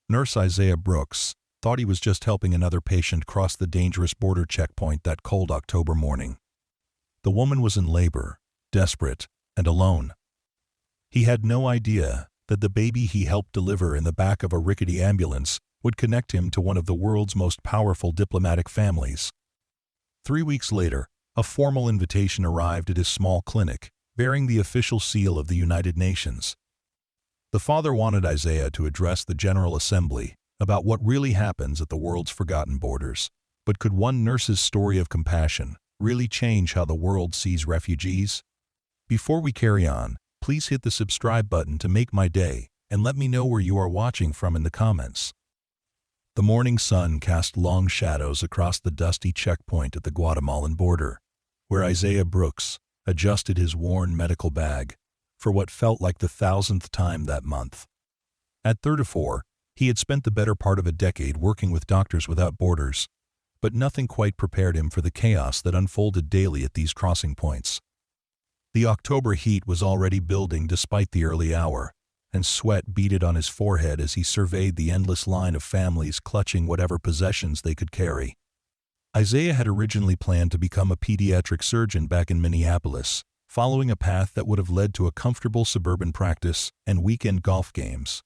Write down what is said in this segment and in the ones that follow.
Nurse Isaiah Brooks thought he was just helping another patient cross the dangerous border checkpoint that cold October morning. The woman was in labor, desperate, and alone. He had no idea that the baby he helped deliver in the back of a rickety ambulance would connect him to one of the world's most powerful diplomatic families. 3 weeks later, a formal invitation arrived at his small clinic, bearing the official seal of the United Nations. The father wanted Isaiah to address the General Assembly about what really happens at the world's forgotten borders. But could one nurse's story of compassion really change how the world sees refugees? Before we carry on, please hit the subscribe button to make my day, and let me know where you are watching from in the comments. The morning sun cast long shadows across the dusty checkpoint at the Guatemalan border, where Isaiah Brooks adjusted his worn medical bag for what felt like the 1,000th time that month. At 34, he had spent the better part of a decade working with Doctors Without Borders, but nothing quite prepared him for the chaos that unfolded daily at these crossing points. The October heat was already building despite the early hour, and sweat beaded on his forehead as he surveyed the endless line of families clutching whatever possessions they could carry. Isaiah had originally planned to become a pediatric surgeon back in Minneapolis, following a path that would have led to a comfortable suburban practice and weekend golf games.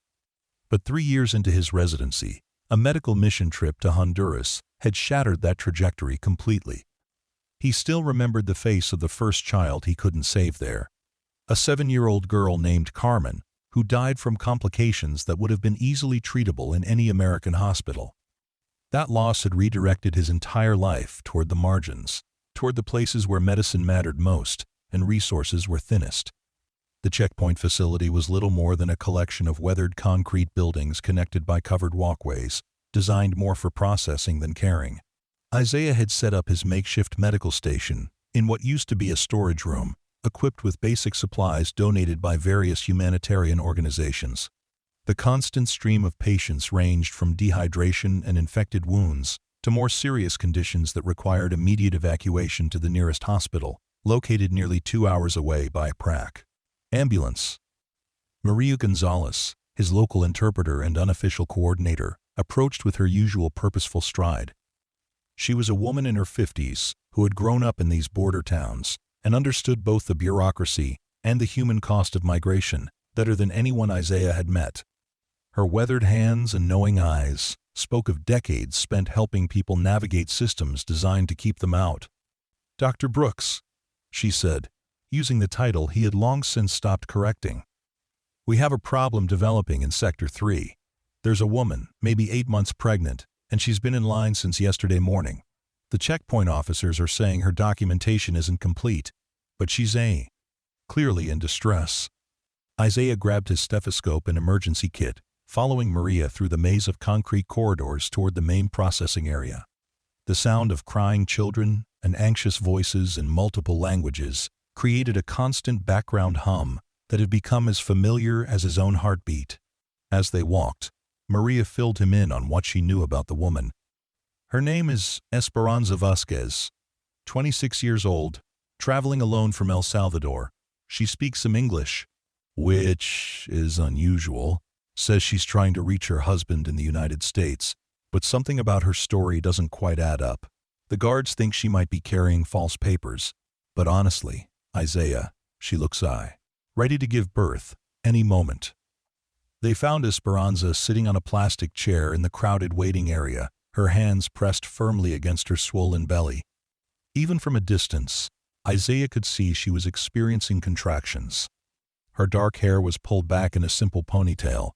But 3 years into his residency, a medical mission trip to Honduras had shattered that trajectory completely. He still remembered the face of the first child he couldn't save there, a 7-year-old girl named Carmen, who died from complications that would have been easily treatable in any American hospital. That loss had redirected his entire life toward the margins, toward the places where medicine mattered most and resources were thinnest. The checkpoint facility was little more than a collection of weathered concrete buildings connected by covered walkways, designed more for processing than caring. Isaiah had set up his makeshift medical station in what used to be a storage room, equipped with basic supplies donated by various humanitarian organizations. The constant stream of patients ranged from dehydration and infected wounds to more serious conditions that required immediate evacuation to the nearest hospital, located nearly 2 hours away by Prac. Ambulance. Maria Gonzalez, his local interpreter and unofficial coordinator, approached with her usual purposeful stride. She was a woman in her 50s who had grown up in these border towns and understood both the bureaucracy and the human cost of migration better than anyone Isaiah had met. Her weathered hands and knowing eyes spoke of decades spent helping people navigate systems designed to keep them out. "Dr. Brooks," she said, using the title he had long since stopped correcting. "We have a problem developing in Sector 3. There's a woman, maybe 8 months pregnant, and she's been in line since yesterday morning. The checkpoint officers are saying her documentation isn't complete, but she's clearly in distress." Isaiah grabbed his stethoscope and emergency kit, following Maria through the maze of concrete corridors toward the main processing area. The sound of crying children and anxious voices in multiple languages created a constant background hum that had become as familiar as his own heartbeat. As they walked, Maria filled him in on what she knew about the woman. Her name is Esperanza Vasquez, 26 years old, traveling alone from El Salvador. She speaks some English, which is unusual. Says she's trying to reach her husband in the United States, but something about her story doesn't quite add up. The guards think she might be carrying false papers, but honestly, Isaiah, she looks ready to give birth any moment. They found Esperanza sitting on a plastic chair in the crowded waiting area, her hands pressed firmly against her swollen belly. Even from a distance, Isaiah could see she was experiencing contractions. Her dark hair was pulled back in a simple ponytail,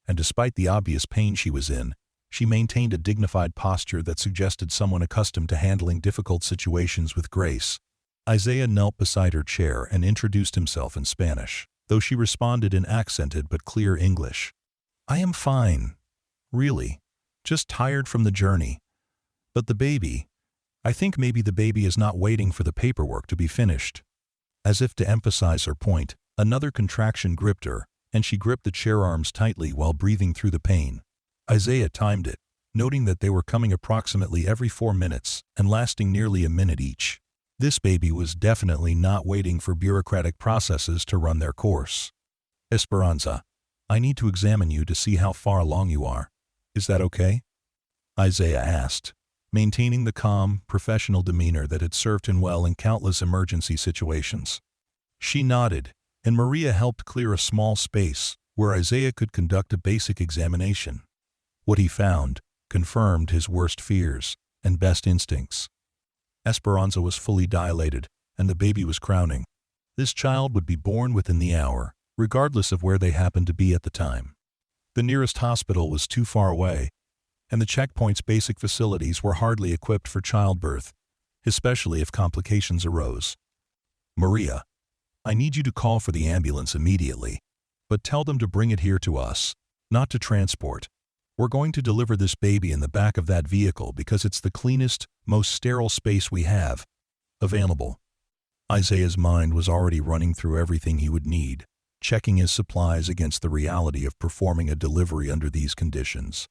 and despite the obvious pain she was in, she maintained a dignified posture that suggested someone accustomed to handling difficult situations with grace. Isaiah knelt beside her chair and introduced himself in Spanish, though she responded in accented but clear English. "I am fine, really, just tired from the journey. But the baby, I think maybe the baby is not waiting for the paperwork to be finished." As if to emphasize her point, another contraction gripped her, and she gripped the chair arms tightly while breathing through the pain. Isaiah timed it, noting that they were coming approximately every 4 minutes and lasting nearly a minute each. This baby was definitely not waiting for bureaucratic processes to run their course. "Esperanza, I need to examine you to see how far along you are," Is that okay? Isaiah asked, maintaining the calm, professional demeanor that had served him well in countless emergency situations. She nodded, and Maria helped clear a small space where Isaiah could conduct a basic examination. What he found confirmed his worst fears and best instincts. Esperanza was fully dilated, and the baby was crowning. This child would be born within the hour, regardless of where they happened to be at the time. The nearest hospital was too far away, and the checkpoint's basic facilities were hardly equipped for childbirth, especially if complications arose. Maria, I need you to call for the ambulance immediately, but tell them to bring it here to us, not to transport. We're going to deliver this baby in the back of that vehicle because it's the cleanest, most sterile space we have available. Isaiah's mind was already running through everything he would need, checking his supplies against the reality of performing a delivery under these conditions.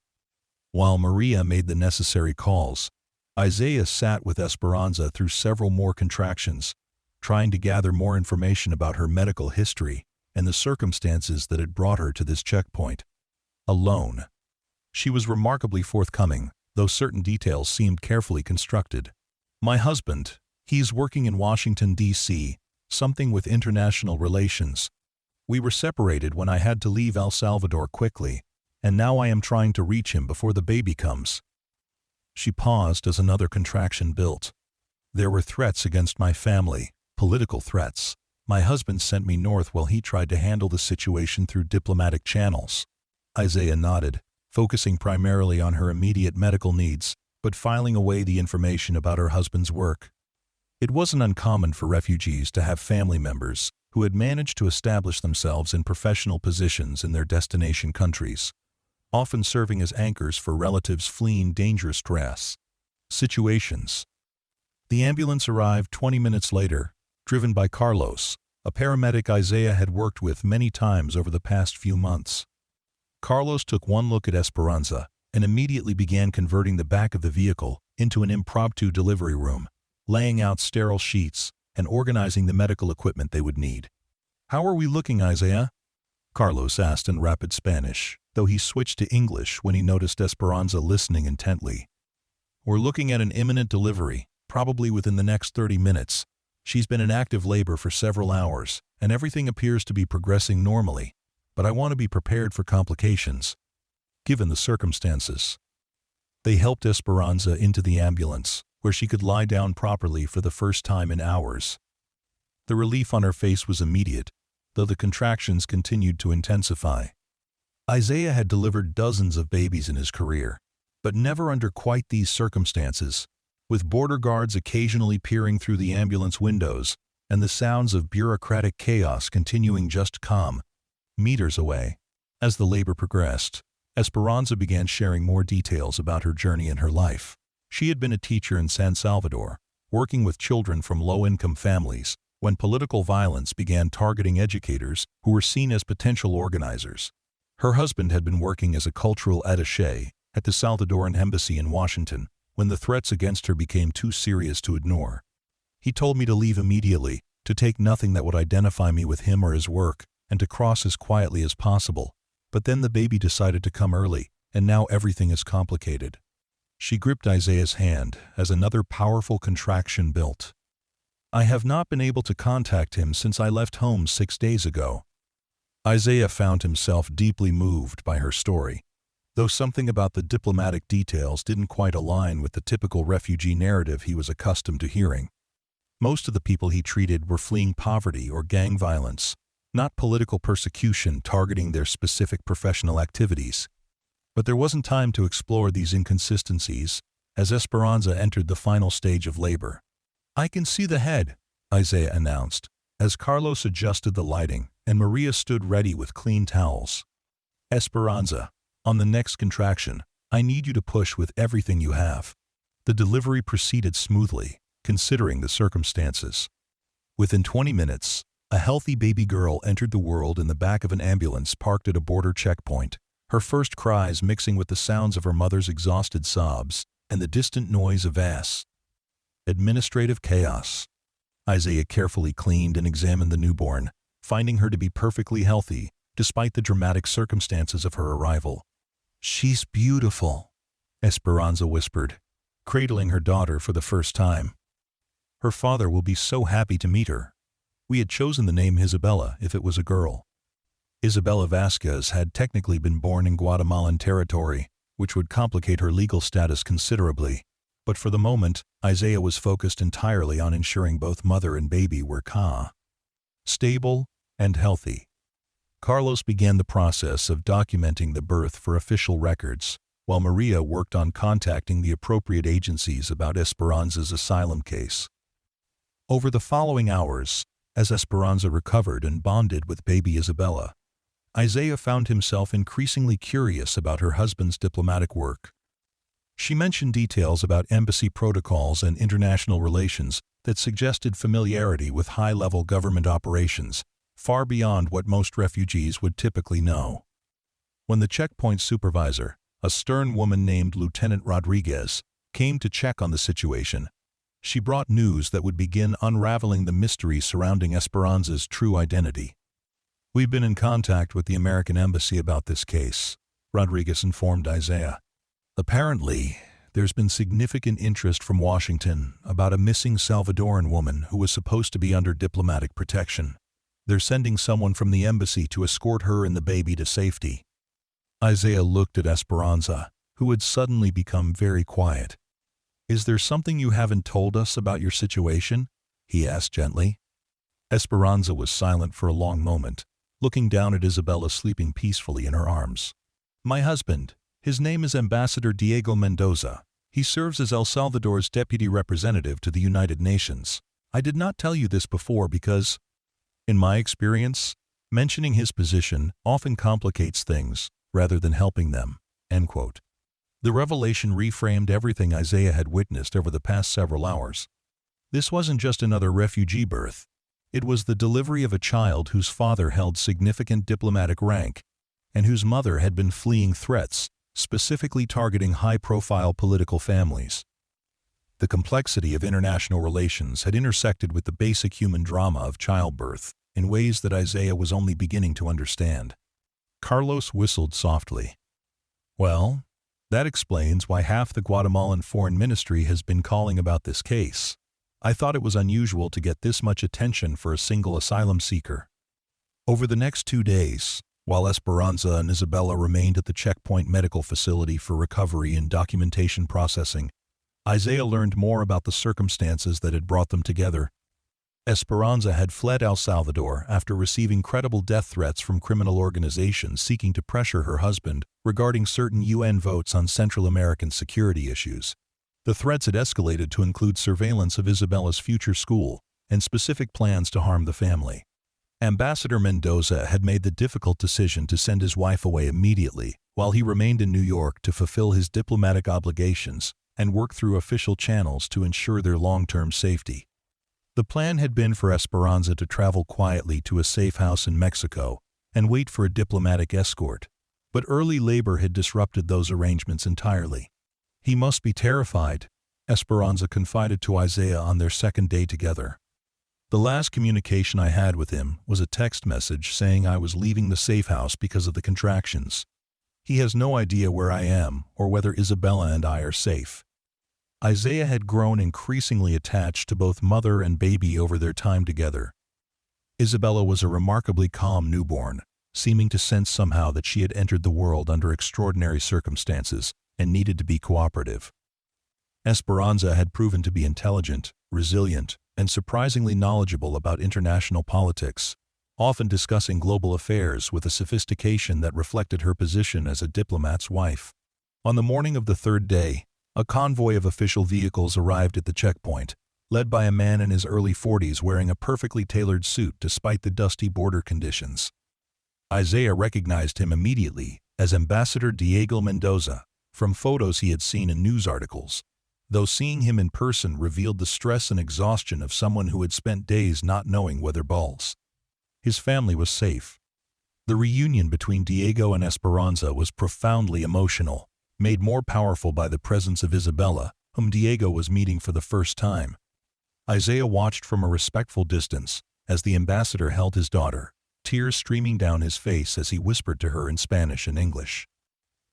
While Maria made the necessary calls, Isaiah sat with Esperanza through several more contractions, trying to gather more information about her medical history and the circumstances that had brought her to this checkpoint. Alone. She was remarkably forthcoming, though certain details seemed carefully constructed. My husband, he's working in Washington, D.C., something with international relations. We were separated when I had to leave El Salvador quickly, and now I am trying to reach him before the baby comes. She paused as another contraction built. There were threats against my family, political threats. My husband sent me north while he tried to handle the situation through diplomatic channels. Isaiah nodded, focusing primarily on her immediate medical needs, but filing away the information about her husband's work. It wasn't uncommon for refugees to have family members who had managed to establish themselves in professional positions in their destination countries, often serving as anchors for relatives fleeing dangerous stress situations. The ambulance arrived 20 minutes later, driven by Carlos, a paramedic Isaiah had worked with many times over the past few months. Carlos took one look at Esperanza and immediately began converting the back of the vehicle into an impromptu delivery room, laying out sterile sheets and organizing the medical equipment they would need. How are we looking, Isaiah? Carlos asked in rapid Spanish, though he switched to English when he noticed Esperanza listening intently. We're looking at an imminent delivery, probably within the next 30 minutes. She's been in active labor for several hours, and everything appears to be progressing normally, but I want to be prepared for complications, given the circumstances. They helped Esperanza into the ambulance, where she could lie down properly for the first time in hours. The relief on her face was immediate, though the contractions continued to intensify. Isaiah had delivered dozens of babies in his career, but never under quite these circumstances, with border guards occasionally peering through the ambulance windows and the sounds of bureaucratic chaos continuing just meters away. As the labor progressed, Esperanza began sharing more details about her journey in her life. She had been a teacher in San Salvador, working with children from low-income families, when political violence began targeting educators who were seen as potential organizers. Her husband had been working as a cultural attaché at the Salvadoran embassy in Washington when the threats against her became too serious to ignore. He told me to leave immediately, to take nothing that would identify me with him or his work, and to cross as quietly as possible. But then the baby decided to come early, and now everything is complicated. She gripped Isaiah's hand as another powerful contraction built. I have not been able to contact him since I left home 6 days ago. Isaiah found himself deeply moved by her story, though something about the diplomatic details didn't quite align with the typical refugee narrative he was accustomed to hearing. Most of the people he treated were fleeing poverty or gang violence, not political persecution targeting their specific professional activities. But there wasn't time to explore these inconsistencies as Esperanza entered the final stage of labor. I can see the head, Isaiah announced, as Carlos adjusted the lighting and Maria stood ready with clean towels. Esperanza, on the next contraction, I need you to push with everything you have. The delivery proceeded smoothly, considering the circumstances. Within 20 minutes, a healthy baby girl entered the world in the back of an ambulance parked at a border checkpoint, her first cries mixing with the sounds of her mother's exhausted sobs and the distant noise of administrative chaos. Isaiah carefully cleaned and examined the newborn, finding her to be perfectly healthy, despite the dramatic circumstances of her arrival. "She's beautiful," Esperanza whispered, cradling her daughter for the first time. "Her father will be so happy to meet her." We had chosen the name Isabella if it was a girl. Isabella Vasquez had technically been born in Guatemalan territory, which would complicate her legal status considerably. But for the moment, Isaiah was focused entirely on ensuring both mother and baby were stable and healthy. Carlos began the process of documenting the birth for official records, while Maria worked on contacting the appropriate agencies about Esperanza's asylum case. Over the following hours, as Esperanza recovered and bonded with baby Isabella, Isaiah found himself increasingly curious about her husband's diplomatic work. She mentioned details about embassy protocols and international relations that suggested familiarity with high-level government operations, far beyond what most refugees would typically know. When the checkpoint supervisor, a stern woman named Lieutenant Rodriguez, came to check on the situation, she brought news that would begin unraveling the mystery surrounding Esperanza's true identity. "We've been in contact with the American embassy about this case," Rodriguez informed Isaiah. "Apparently, there's been significant interest from Washington about a missing Salvadoran woman who was supposed to be under diplomatic protection. They're sending someone from the embassy to escort her and the baby to safety." Isaiah looked at Esperanza, who had suddenly become very quiet. "Is there something you haven't told us about your situation?" he asked gently. Esperanza was silent for a long moment, looking down at Isabella sleeping peacefully in her arms. "My husband. His name is Ambassador Diego Mendoza. He serves as El Salvador's deputy representative to the United Nations. I did not tell you this before because, in my experience, mentioning his position often complicates things rather than helping them." End quote. The revelation reframed everything Isaiah had witnessed over the past several hours. This wasn't just another refugee birth. It was the delivery of a child whose father held significant diplomatic rank and whose mother had been fleeing threats, specifically targeting high-profile political families. The complexity of international relations had intersected with the basic human drama of childbirth in ways that Isaiah was only beginning to understand. Carlos whistled softly. "Well, that explains why half the Guatemalan Foreign Ministry has been calling about this case. I thought it was unusual to get this much attention for a single asylum seeker." Over the next 2 days, while Esperanza and Isabella remained at the checkpoint medical facility for recovery and documentation processing, Isaiah learned more about the circumstances that had brought them together. Esperanza had fled El Salvador after receiving credible death threats from criminal organizations seeking to pressure her husband regarding certain UN votes on Central American security issues. The threats had escalated to include surveillance of Isabella's future school and specific plans to harm the family. Ambassador Mendoza had made the difficult decision to send his wife away immediately while he remained in New York to fulfill his diplomatic obligations and work through official channels to ensure their long-term safety. The plan had been for Esperanza to travel quietly to a safe house in Mexico and wait for a diplomatic escort, but early labor had disrupted those arrangements entirely. "He must be terrified," Esperanza confided to Isaiah on their second day together. "The last communication I had with him was a text message saying I was leaving the safe house because of the contractions. He has no idea where I am or whether Isabella and I are safe." Isaiah had grown increasingly attached to both mother and baby over their time together. Isabella was a remarkably calm newborn, seeming to sense somehow that she had entered the world under extraordinary circumstances and needed to be cooperative. Esperanza had proven to be intelligent, resilient, and surprisingly knowledgeable about international politics, often discussing global affairs with a sophistication that reflected her position as a diplomat's wife. On the morning of the third day, a convoy of official vehicles arrived at the checkpoint, led by a man in his early 40s wearing a perfectly tailored suit despite the dusty border conditions. Isaiah recognized him immediately as Ambassador Diego Mendoza from photos he had seen in news articles, though seeing him in person revealed the stress and exhaustion of someone who had spent days not knowing weather balls. His family was safe. The reunion between Diego and Esperanza was profoundly emotional, made more powerful by the presence of Isabella, whom Diego was meeting for the first time. Isaiah watched from a respectful distance as the ambassador held his daughter, tears streaming down his face as he whispered to her in Spanish and English.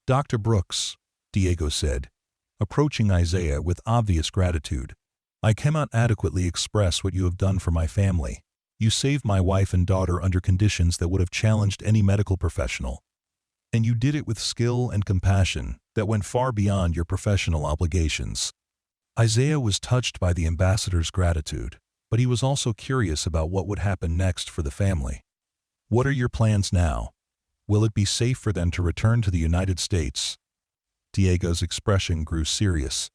Dr. Brooks, Diego said, approaching Isaiah with obvious gratitude. I cannot adequately express what you have done for my family. You saved my wife and daughter under conditions that would have challenged any medical professional. And you did it with skill and compassion that went far beyond your professional obligations. Isaiah was touched by the ambassador's gratitude, but he was also curious about what would happen next for the family. What are your plans now? Will it be safe for them to return to the United States? Diego's expression grew serious.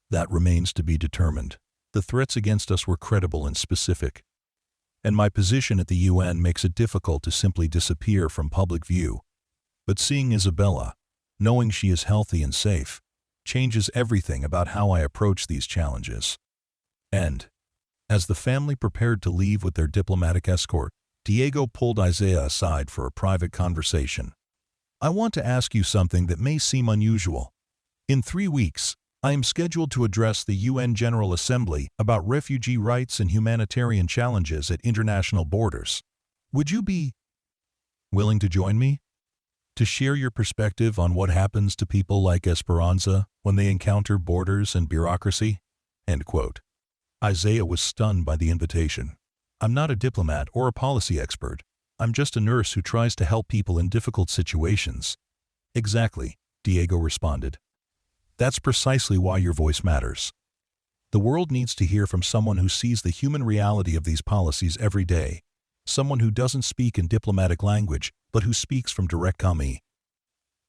That remains to be determined. The threats against us were credible and specific. And my position at the UN makes it difficult to simply disappear from public view. But seeing Isabella, knowing she is healthy and safe, changes everything about how I approach these challenges. And, as the family prepared to leave with their diplomatic escort, Diego pulled Isaiah aside for a private conversation. I want to ask you something that may seem unusual. In 3 weeks, I am scheduled to address the UN General Assembly about refugee rights and humanitarian challenges at international borders. Would you be willing to join me? To share your perspective on what happens to people like Esperanza when they encounter borders and bureaucracy? End quote. Isaiah was stunned by the invitation. I'm not a diplomat or a policy expert. I'm just a nurse who tries to help people in difficult situations. Exactly, Diego responded. That's precisely why your voice matters. The world needs to hear from someone who sees the human reality of these policies every day, someone who doesn't speak in diplomatic language, but who speaks from direct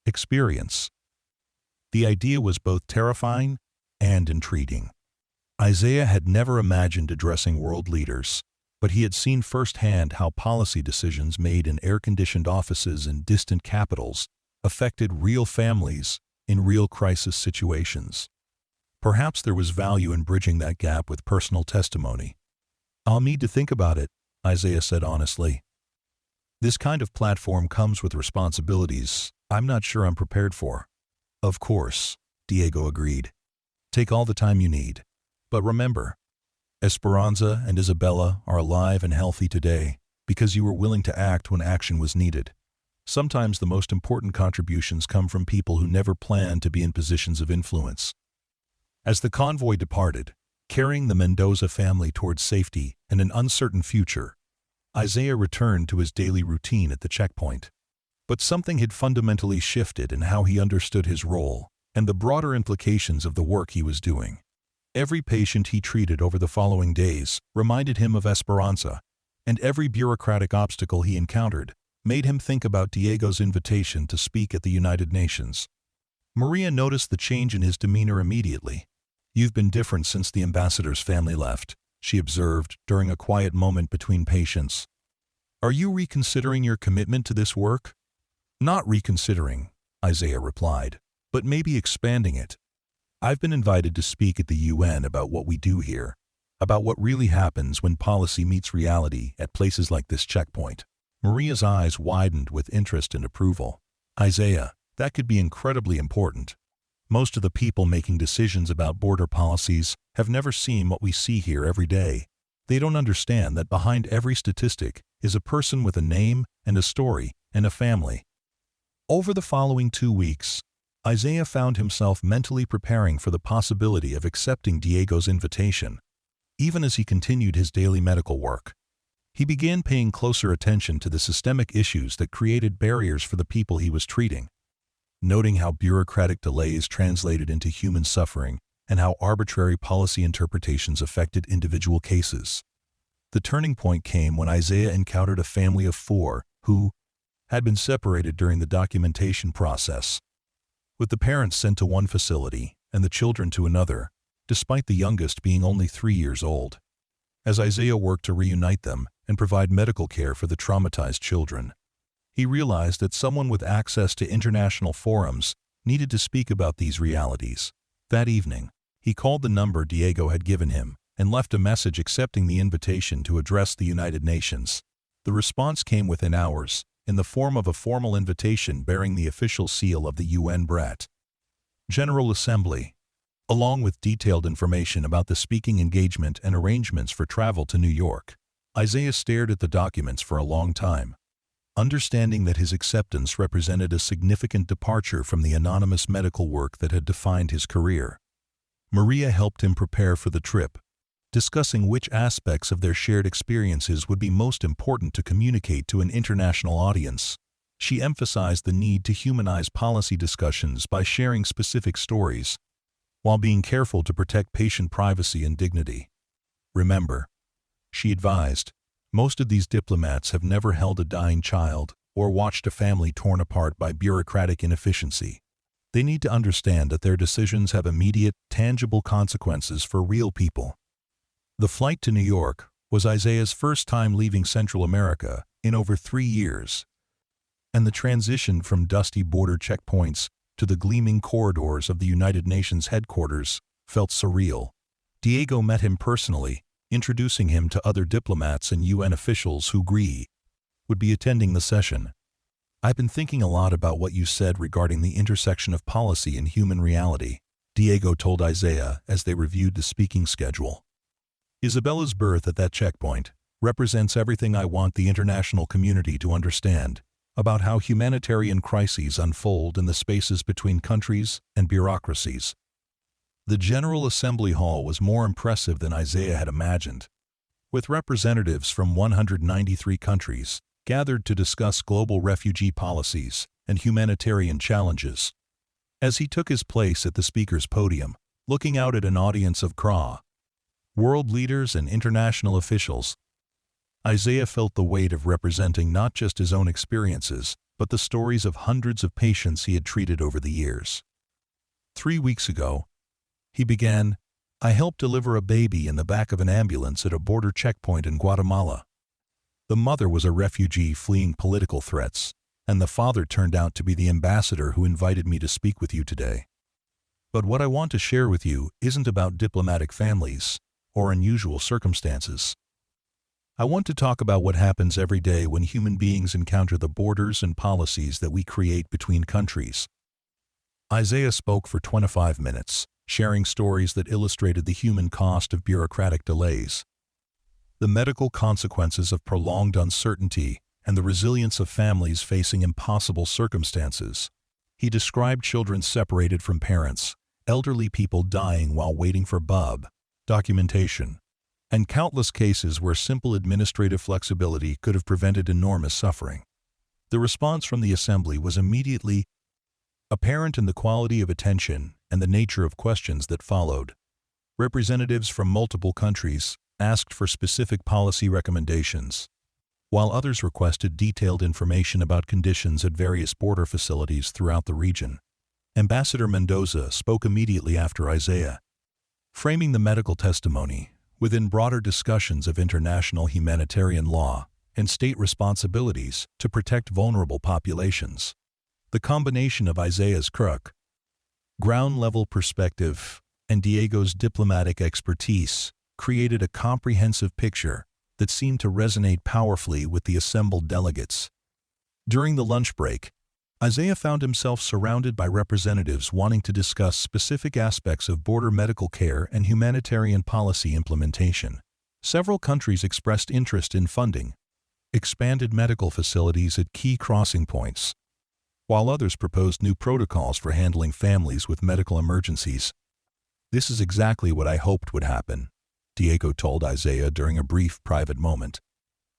experience. The idea was both terrifying and intriguing. Isaiah had never imagined addressing world leaders, but he had seen firsthand how policy decisions made in air-conditioned offices in distant capitals affected real families in real crisis situations. Perhaps there was value in bridging that gap with personal testimony. I'll need to think about it, Isaiah said honestly. This kind of platform comes with responsibilities I'm not sure I'm prepared for. Of course, Diego agreed. Take all the time you need. But remember, Esperanza and Isabella are alive and healthy today because you were willing to act when action was needed. Sometimes the most important contributions come from people who never planned to be in positions of influence. As the convoy departed, carrying the Mendoza family towards safety and an uncertain future, Isaiah returned to his daily routine at the checkpoint. But something had fundamentally shifted in how he understood his role and the broader implications of the work he was doing. Every patient he treated over the following days reminded him of Esperanza, and every bureaucratic obstacle he encountered made him think about Diego's invitation to speak at the United Nations. Maria noticed the change in his demeanor immediately. You've been different since the ambassador's family left, she observed during a quiet moment between patients. Are you reconsidering your commitment to this work? Not reconsidering, Isaiah replied, but maybe expanding it. I've been invited to speak at the UN about what we do here, about what really happens when policy meets reality at places like this checkpoint. Maria's eyes widened with interest and approval. Isaiah, that could be incredibly important. Most of the people making decisions about border policies have never seen what we see here every day. They don't understand that behind every statistic is a person with a name and a story and a family. Over the following 2 weeks, Isaiah found himself mentally preparing for the possibility of accepting Diego's invitation. Even as he continued his daily medical work, he began paying closer attention to the systemic issues that created barriers for the people he was treating, noting how bureaucratic delays translated into human suffering and how arbitrary policy interpretations affected individual cases. The turning point came when Isaiah encountered a family of 4 who had been separated during the documentation process, with the parents sent to one facility and the children to another, despite the youngest being only 3 years old. As Isaiah worked to reunite them and provide medical care for the traumatized children, he realized that someone with access to international forums needed to speak about these realities. That evening, he called the number Diego had given him and left a message accepting the invitation to address the United Nations. The response came within hours, in the form of a formal invitation bearing the official seal of the UN General Assembly, along with detailed information about the speaking engagement and arrangements for travel to New York. Isaiah stared at the documents for a long time. Understanding that his acceptance represented a significant departure from the anonymous medical work that had defined his career. Maria helped him prepare for the trip, discussing which aspects of their shared experiences would be most important to communicate to an international audience. She emphasized the need to humanize policy discussions by sharing specific stories, while being careful to protect patient privacy and dignity. Remember, she advised, most of these diplomats have never held a dying child or watched a family torn apart by bureaucratic inefficiency. They need to understand that their decisions have immediate, tangible consequences for real people. The flight to New York was Isaiah's first time leaving Central America in over 3 years, and the transition from dusty border checkpoints to the gleaming corridors of the United Nations headquarters felt surreal. Diego met him personally, introducing him to other diplomats and UN officials who would be attending the session. "I've been thinking a lot about what you said regarding the intersection of policy and human reality," Diego told Isaiah as they reviewed the speaking schedule. "Isabella's birth at that checkpoint represents everything I want the international community to understand about how humanitarian crises unfold in the spaces between countries and bureaucracies." The General Assembly Hall was more impressive than Isaiah had imagined, with representatives from 193 countries gathered to discuss global refugee policies and humanitarian challenges. As he took his place at the speaker's podium, looking out at an audience of world leaders and international officials, Isaiah felt the weight of representing not just his own experiences, but the stories of hundreds of patients he had treated over the years. 3 weeks ago, he began, "I helped deliver a baby in the back of an ambulance at a border checkpoint in Guatemala. The mother was a refugee fleeing political threats, and the father turned out to be the ambassador who invited me to speak with you today. But what I want to share with you isn't about diplomatic families or unusual circumstances. I want to talk about what happens every day when human beings encounter the borders and policies that we create between countries." Isaiah spoke for 25 minutes, sharing stories that illustrated the human cost of bureaucratic delays, the medical consequences of prolonged uncertainty, and the resilience of families facing impossible circumstances. He described children separated from parents, elderly people dying while waiting for documentation, and countless cases where simple administrative flexibility could have prevented enormous suffering. The response from the Assembly was immediately apparent in the quality of attention and the nature of questions that followed. Representatives from multiple countries asked for specific policy recommendations, while others requested detailed information about conditions at various border facilities throughout the region. Ambassador Mendoza spoke immediately after Isaiah, framing the medical testimony within broader discussions of international humanitarian law and state responsibilities to protect vulnerable populations. The combination of Isaiah's ground-level perspective and Diego's diplomatic expertise created a comprehensive picture that seemed to resonate powerfully with the assembled delegates. During the lunch break, Isaiah found himself surrounded by representatives wanting to discuss specific aspects of border medical care and humanitarian policy implementation. Several countries expressed interest in funding expanded medical facilities at key crossing points, while others proposed new protocols for handling families with medical emergencies. "This is exactly what I hoped would happen," Diego told Isaiah during a brief private moment.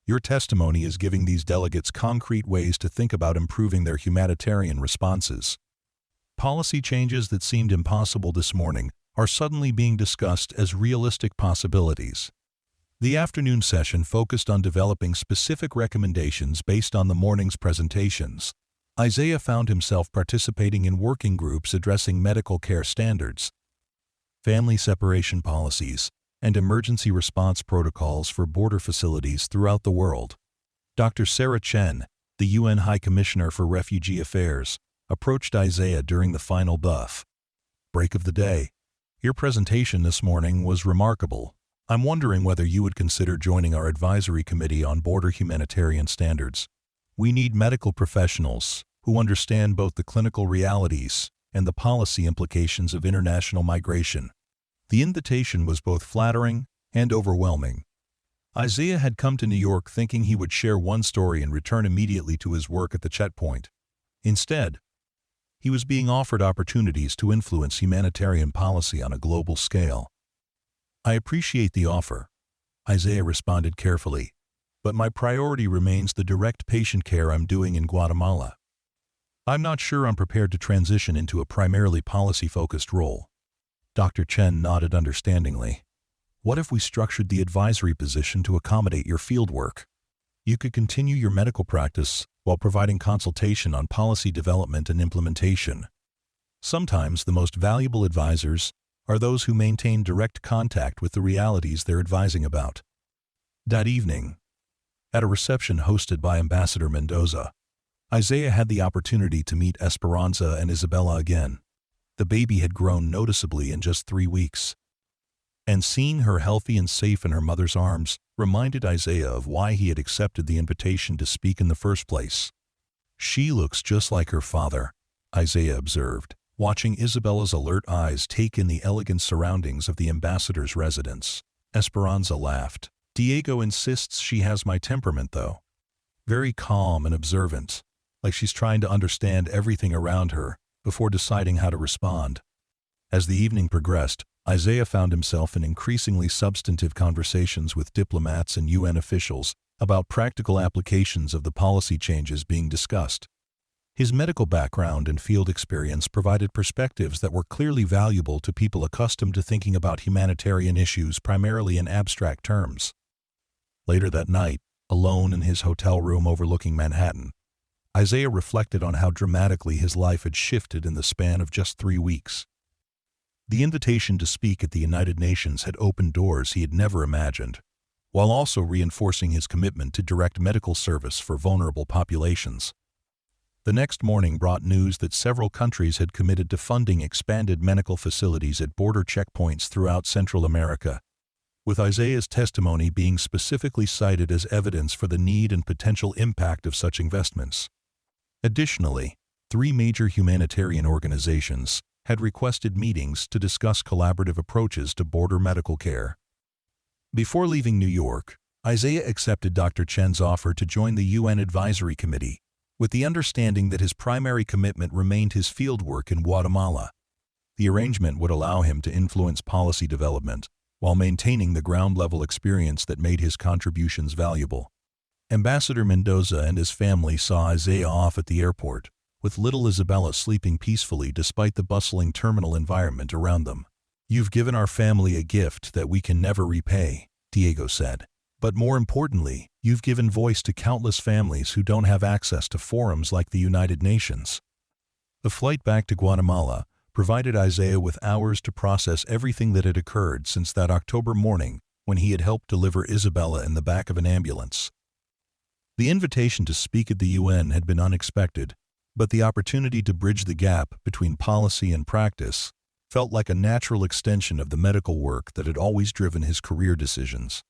"Your testimony is giving these delegates concrete ways to think about improving their humanitarian responses. Policy changes that seemed impossible this morning are suddenly being discussed as realistic possibilities." The afternoon session focused on developing specific recommendations based on the morning's presentations. Isaiah found himself participating in working groups addressing medical care standards, family separation policies, and emergency response protocols for border facilities throughout the world. Dr. Sarah Chen, the UN High Commissioner for Refugee Affairs, approached Isaiah during the final break of the day. "Your presentation this morning was remarkable. I'm wondering whether you would consider joining our advisory committee on border humanitarian standards. We need medical professionals who understand both the clinical realities and the policy implications of international migration." The invitation was both flattering and overwhelming. Isaiah had come to New York thinking he would share one story and return immediately to his work at the checkpoint. Instead, he was being offered opportunities to influence humanitarian policy on a global scale. "I appreciate the offer," Isaiah responded carefully, "but my priority remains the direct patient care I'm doing in Guatemala. I'm not sure I'm prepared to transition into a primarily policy-focused role." Dr. Chen nodded understandingly. "What if we structured the advisory position to accommodate your fieldwork? You could continue your medical practice while providing consultation on policy development and implementation. Sometimes the most valuable advisors are those who maintain direct contact with the realities they're advising about." That evening, at a reception hosted by Ambassador Mendoza, Isaiah had the opportunity to meet Esperanza and Isabella again. The baby had grown noticeably in just 3 weeks, and seeing her healthy and safe in her mother's arms reminded Isaiah of why he had accepted the invitation to speak in the first place. "She looks just like her father," Isaiah observed, watching Isabella's alert eyes take in the elegant surroundings of the ambassador's residence. Esperanza laughed. "Diego insists she has my temperament, though. Very calm and observant, like she's trying to understand everything around her before deciding how to respond." As the evening progressed, Isaiah found himself in increasingly substantive conversations with diplomats and UN officials about practical applications of the policy changes being discussed. His medical background and field experience provided perspectives that were clearly valuable to people accustomed to thinking about humanitarian issues primarily in abstract terms. Later that night, alone in his hotel room overlooking Manhattan, Isaiah reflected on how dramatically his life had shifted in the span of just 3 weeks. The invitation to speak at the United Nations had opened doors he had never imagined, while also reinforcing his commitment to direct medical service for vulnerable populations. The next morning brought news that several countries had committed to funding expanded medical facilities at border checkpoints throughout Central America, with Isaiah's testimony being specifically cited as evidence for the need and potential impact of such investments. Additionally, 3 major humanitarian organizations had requested meetings to discuss collaborative approaches to border medical care. Before leaving New York, Isaiah accepted Dr. Chen's offer to join the UN Advisory Committee, with the understanding that his primary commitment remained his fieldwork in Guatemala. The arrangement would allow him to influence policy development while maintaining the ground-level experience that made his contributions valuable. Ambassador Mendoza and his family saw Isaiah off at the airport, with little Isabella sleeping peacefully despite the bustling terminal environment around them. "You've given our family a gift that we can never repay," Diego said. "But more importantly, you've given voice to countless families who don't have access to forums like the United Nations." The flight back to Guatemala provided Isaiah with hours to process everything that had occurred since that October morning when he had helped deliver Isabella in the back of an ambulance. The invitation to speak at the UN had been unexpected, but the opportunity to bridge the gap between policy and practice felt like a natural extension of the medical work that had always driven his career decisions.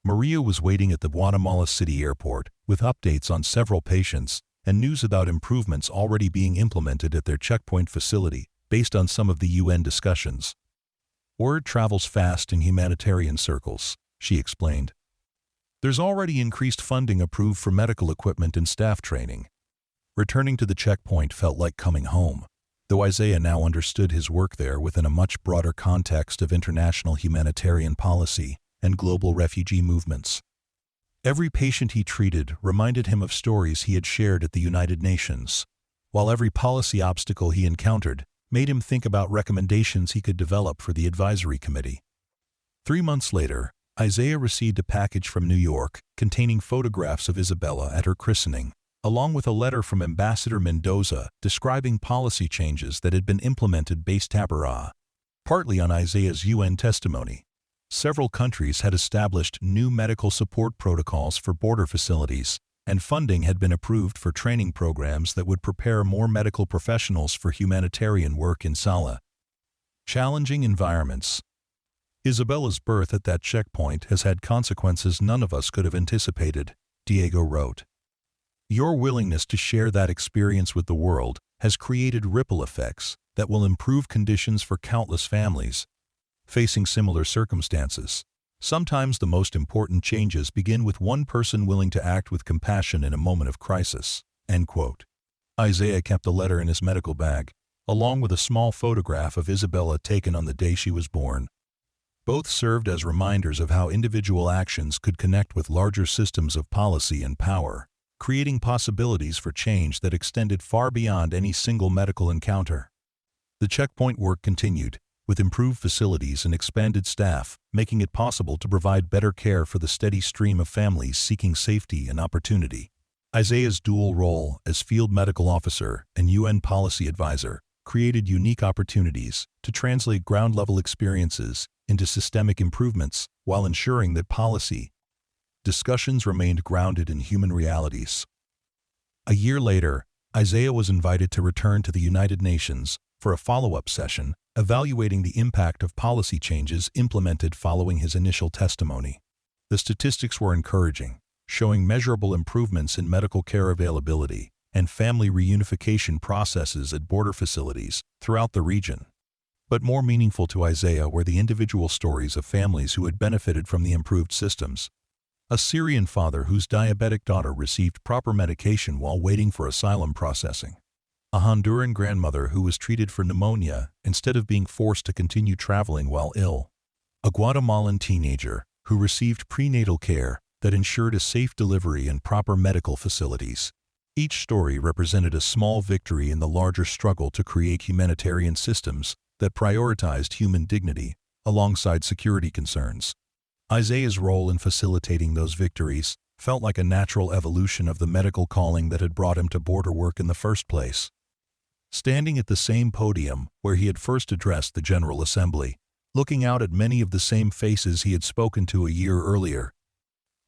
Maria was waiting at the Guatemala City airport with updates on several patients and news about improvements already being implemented at their checkpoint facility based on some of the UN discussions. "Word travels fast in humanitarian circles," she explained. "There's already increased funding approved for medical equipment and staff training." Returning to the checkpoint felt like coming home, though Isaiah now understood his work there within a much broader context of international humanitarian policy and global refugee movements. Every patient he treated reminded him of stories he had shared at the United Nations, while every policy obstacle he encountered made him think about recommendations he could develop for the advisory committee. 3 months later, Isaiah received a package from New York containing photographs of Isabella at her christening, along with a letter from Ambassador Mendoza describing policy changes that had been implemented based Tabará. Partly on Isaiah's UN testimony, several countries had established new medical support protocols for border facilities, and funding had been approved for training programs that would prepare more medical professionals for humanitarian work in Sala. Challenging environments. Isabella's birth at that checkpoint has had consequences none of us could have anticipated, Diego wrote. Your willingness to share that experience with the world has created ripple effects that will improve conditions for countless families facing similar circumstances. Sometimes the most important changes begin with one person willing to act with compassion in a moment of crisis." End quote. Isaiah kept the letter in his medical bag, along with a small photograph of Isabella taken on the day she was born. Both served as reminders of how individual actions could connect with larger systems of policy and power, creating possibilities for change that extended far beyond any single medical encounter. The checkpoint work continued, with improved facilities and expanded staff, making it possible to provide better care for the steady stream of families seeking safety and opportunity. Isaiah's dual role as field medical officer and UN policy advisor created unique opportunities to translate ground-level experiences into systemic improvements while ensuring that policy discussions remained grounded in human realities. A year later, Isaiah was invited to return to the United Nations for a follow-up session evaluating the impact of policy changes implemented following his initial testimony. The statistics were encouraging, showing measurable improvements in medical care availability and family reunification processes at border facilities throughout the region. But more meaningful to Isaiah were the individual stories of families who had benefited from the improved systems. A Syrian father whose diabetic daughter received proper medication while waiting for asylum processing. A Honduran grandmother who was treated for pneumonia instead of being forced to continue traveling while ill. A Guatemalan teenager who received prenatal care that ensured a safe delivery and proper medical facilities. Each story represented a small victory in the larger struggle to create humanitarian systems that prioritized human dignity alongside security concerns. Isaiah's role in facilitating those victories felt like a natural evolution of the medical calling that had brought him to border work in the first place. Standing at the same podium where he had first addressed the General Assembly, looking out at many of the same faces he had spoken to a year earlier,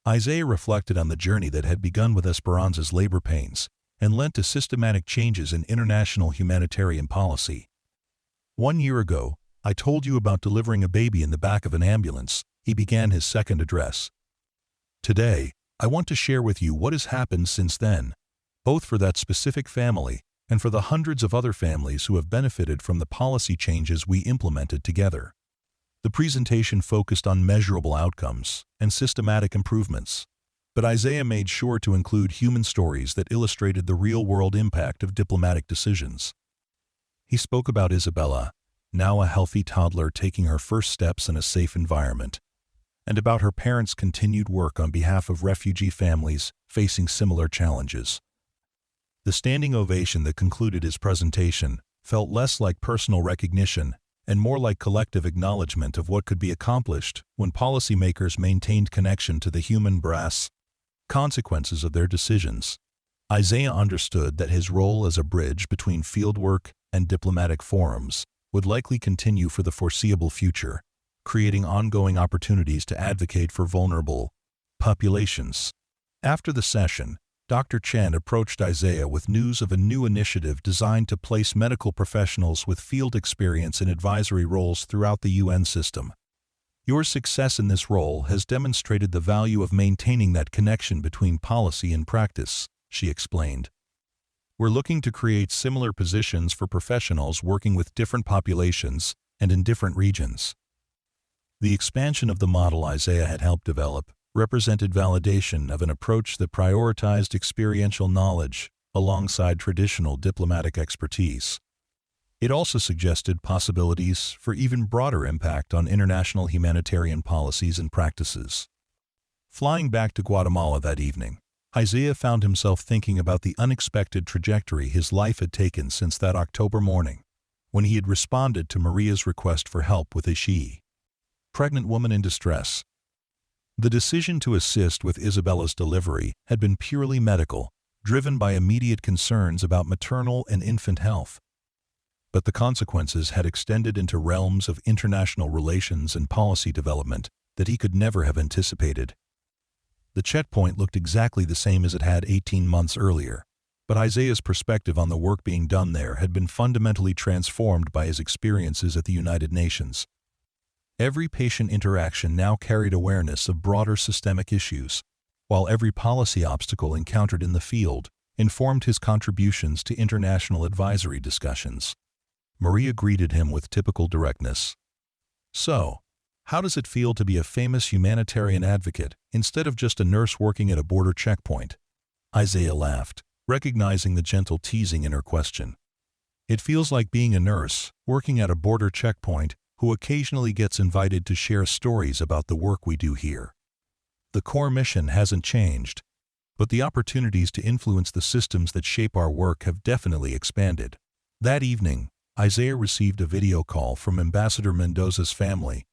Isaiah reflected on the journey that had begun with Esperanza's labor pains and led to systematic changes in international humanitarian policy. "1 year ago, I told you about delivering a baby in the back of an ambulance," he began his second address. "Today, I want to share with you what has happened since then, both for that specific family and for the hundreds of other families who have benefited from the policy changes we implemented together." The presentation focused on measurable outcomes and systematic improvements, but Isaiah made sure to include human stories that illustrated the real-world impact of diplomatic decisions. He spoke about Isabella, now a healthy toddler taking her first steps in a safe environment, and about her parents' continued work on behalf of refugee families facing similar challenges. The standing ovation that concluded his presentation felt less like personal recognition and more like collective acknowledgement of what could be accomplished when policymakers maintained connection to the human brass consequences of their decisions. Isaiah understood that his role as a bridge between fieldwork and diplomatic forums would likely continue for the foreseeable future, creating ongoing opportunities to advocate for vulnerable populations. After the session, Dr. Chen approached Isaiah with news of a new initiative designed to place medical professionals with field experience in advisory roles throughout the UN system. "Your success in this role has demonstrated the value of maintaining that connection between policy and practice," she explained. "We're looking to create similar positions for professionals working with different populations and in different regions." The expansion of the model Isaiah had helped develop represented validation of an approach that prioritized experiential knowledge alongside traditional diplomatic expertise. It also suggested possibilities for even broader impact on international humanitarian policies and practices. Flying back to Guatemala that evening, Isaiah found himself thinking about the unexpected trajectory his life had taken since that October morning, when he had responded to Maria's request for help with a pregnant woman in distress. The decision to assist with Isabella's delivery had been purely medical, driven by immediate concerns about maternal and infant health. But the consequences had extended into realms of international relations and policy development that he could never have anticipated. The checkpoint looked exactly the same as it had 18 months earlier, but Isaiah's perspective on the work being done there had been fundamentally transformed by his experiences at the United Nations. Every patient interaction now carried awareness of broader systemic issues, while every policy obstacle encountered in the field informed his contributions to international advisory discussions. Maria greeted him with typical directness. "So, How does it feel to be a famous humanitarian advocate instead of just a nurse working at a border checkpoint? Isaiah laughed, recognizing the gentle teasing in her question. It feels like being a nurse, working at a border checkpoint, who occasionally gets invited to share stories about the work we do here. The core mission hasn't changed, but the opportunities to influence the systems that shape our work have definitely expanded. That evening, Isaiah received a video call from Ambassador Mendoza's family,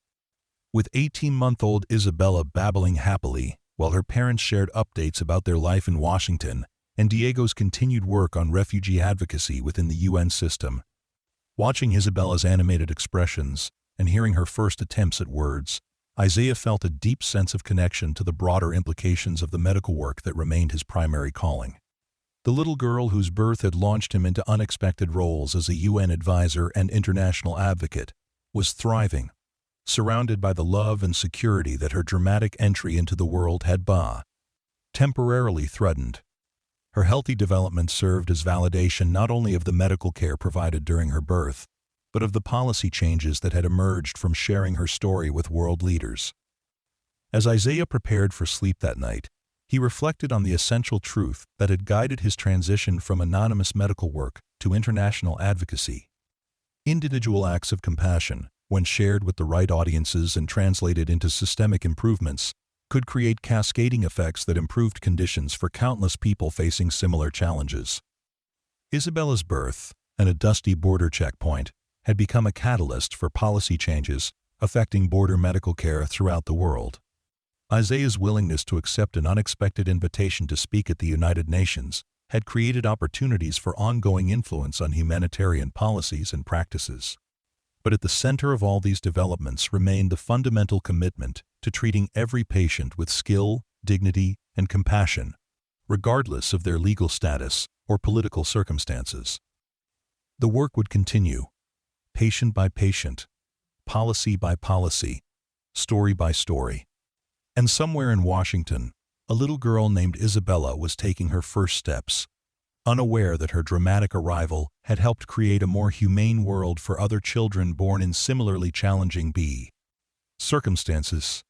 with 18-month-old Isabella babbling happily while her parents shared updates about their life in Washington and Diego's continued work on refugee advocacy within the UN system. Watching Isabella's animated expressions and hearing her first attempts at words, Isaiah felt a deep sense of connection to the broader implications of the medical work that remained his primary calling. The little girl whose birth had launched him into unexpected roles as a UN advisor and international advocate was thriving, surrounded by the love and security that her dramatic entry into the world had temporarily threatened. Her healthy development served as validation not only of the medical care provided during her birth, but of the policy changes that had emerged from sharing her story with world leaders. As Isaiah prepared for sleep that night, he reflected on the essential truth that had guided his transition from anonymous medical work to international advocacy. Individual acts of compassion, when shared with the right audiences and translated into systemic improvements, could create cascading effects that improved conditions for countless people facing similar challenges. Isabella's birth, and a dusty border checkpoint, had become a catalyst for policy changes affecting border medical care throughout the world. Isaiah's willingness to accept an unexpected invitation to speak at the United Nations had created opportunities for ongoing influence on humanitarian policies and practices. But at the center of all these developments remained the fundamental commitment to treating every patient with skill, dignity, and compassion, regardless of their legal status or political circumstances. The work would continue, patient by patient, policy by policy, story by story. And somewhere in Washington, a little girl named Isabella was taking her first steps, unaware that her dramatic arrival had helped create a more humane world for other children born in similarly challenging circumstances.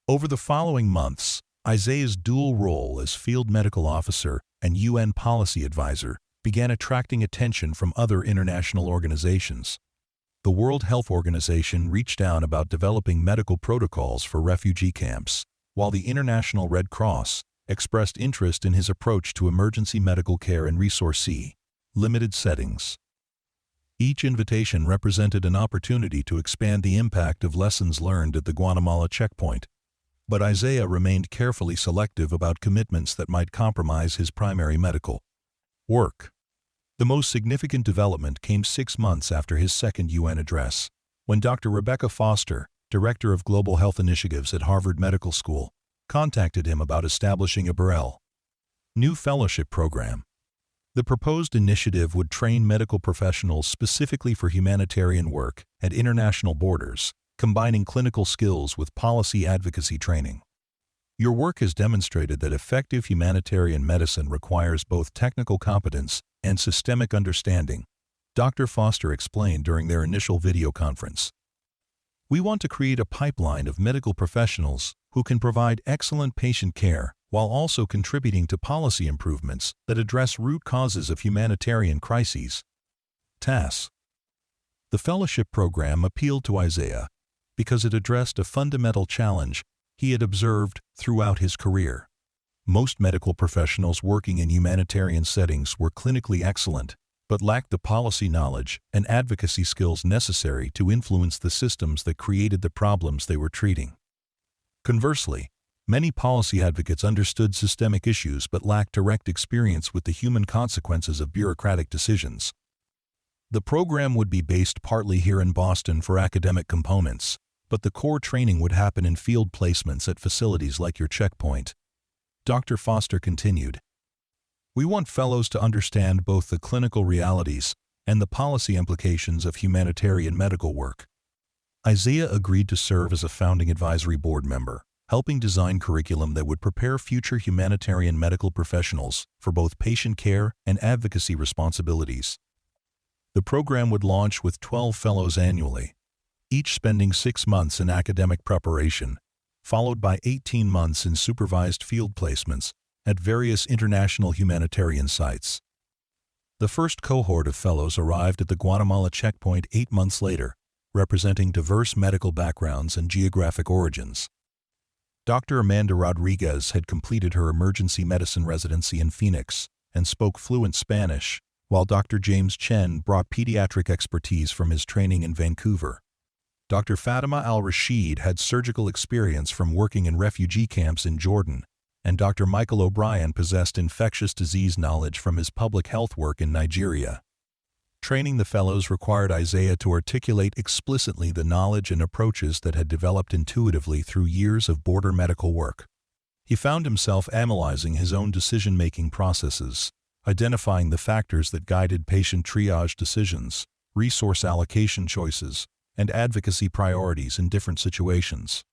Over the following months, Isaiah's dual role as field medical officer and UN policy advisor began attracting attention from other international organizations. The World Health Organization reached out about developing medical protocols for refugee camps, while the International Red Cross expressed interest in his approach to emergency medical care in resource-limited settings. Each invitation represented an opportunity to expand the impact of lessons learned at the Guatemala checkpoint, but Isaiah remained carefully selective about commitments that might compromise his primary medical work. The most significant development came 6 months after his second UN address, when Dr. Rebecca Foster, Director of Global Health Initiatives at Harvard Medical School, contacted him about establishing a new fellowship program. The proposed initiative would train medical professionals specifically for humanitarian work at international borders, combining clinical skills with policy advocacy training. Your work has demonstrated that effective humanitarian medicine requires both technical competence and systemic understanding, Dr. Foster explained during their initial video conference. We want to create a pipeline of medical professionals who can provide excellent patient care while also contributing to policy improvements that address root causes of humanitarian crises. The fellowship program appealed to Isaiah because it addressed a fundamental challenge he had observed throughout his career. Most medical professionals working in humanitarian settings were clinically excellent, but lacked the policy knowledge and advocacy skills necessary to influence the systems that created the problems they were treating. Conversely, many policy advocates understood systemic issues but lacked direct experience with the human consequences of bureaucratic decisions. The program would be based partly here in Boston for academic components, but the core training would happen in field placements at facilities like your checkpoint. Dr. Foster continued, "We want fellows to understand both the clinical realities and the policy implications of humanitarian medical work." Isaiah agreed to serve as a founding advisory board member, helping design curriculum that would prepare future humanitarian medical professionals for both patient care and advocacy responsibilities. The program would launch with 12 fellows annually, each spending 6 months in academic preparation, followed by 18 months in supervised field placements at various international humanitarian sites. The first cohort of fellows arrived at the Guatemala checkpoint 8 months later, representing diverse medical backgrounds and geographic origins. Dr. Amanda Rodriguez had completed her emergency medicine residency in Phoenix and spoke fluent Spanish, while Dr. James Chen brought pediatric expertise from his training in Vancouver. Dr. Fatima al-Rashid had surgical experience from working in refugee camps in Jordan, and Dr. Michael O'Brien possessed infectious disease knowledge from his public health work in Nigeria. Training the fellows required Isaiah to articulate explicitly the knowledge and approaches that had developed intuitively through years of border medical work. He found himself analyzing his own decision-making processes, identifying the factors that guided patient triage decisions, resource allocation choices, and advocacy priorities in different situations.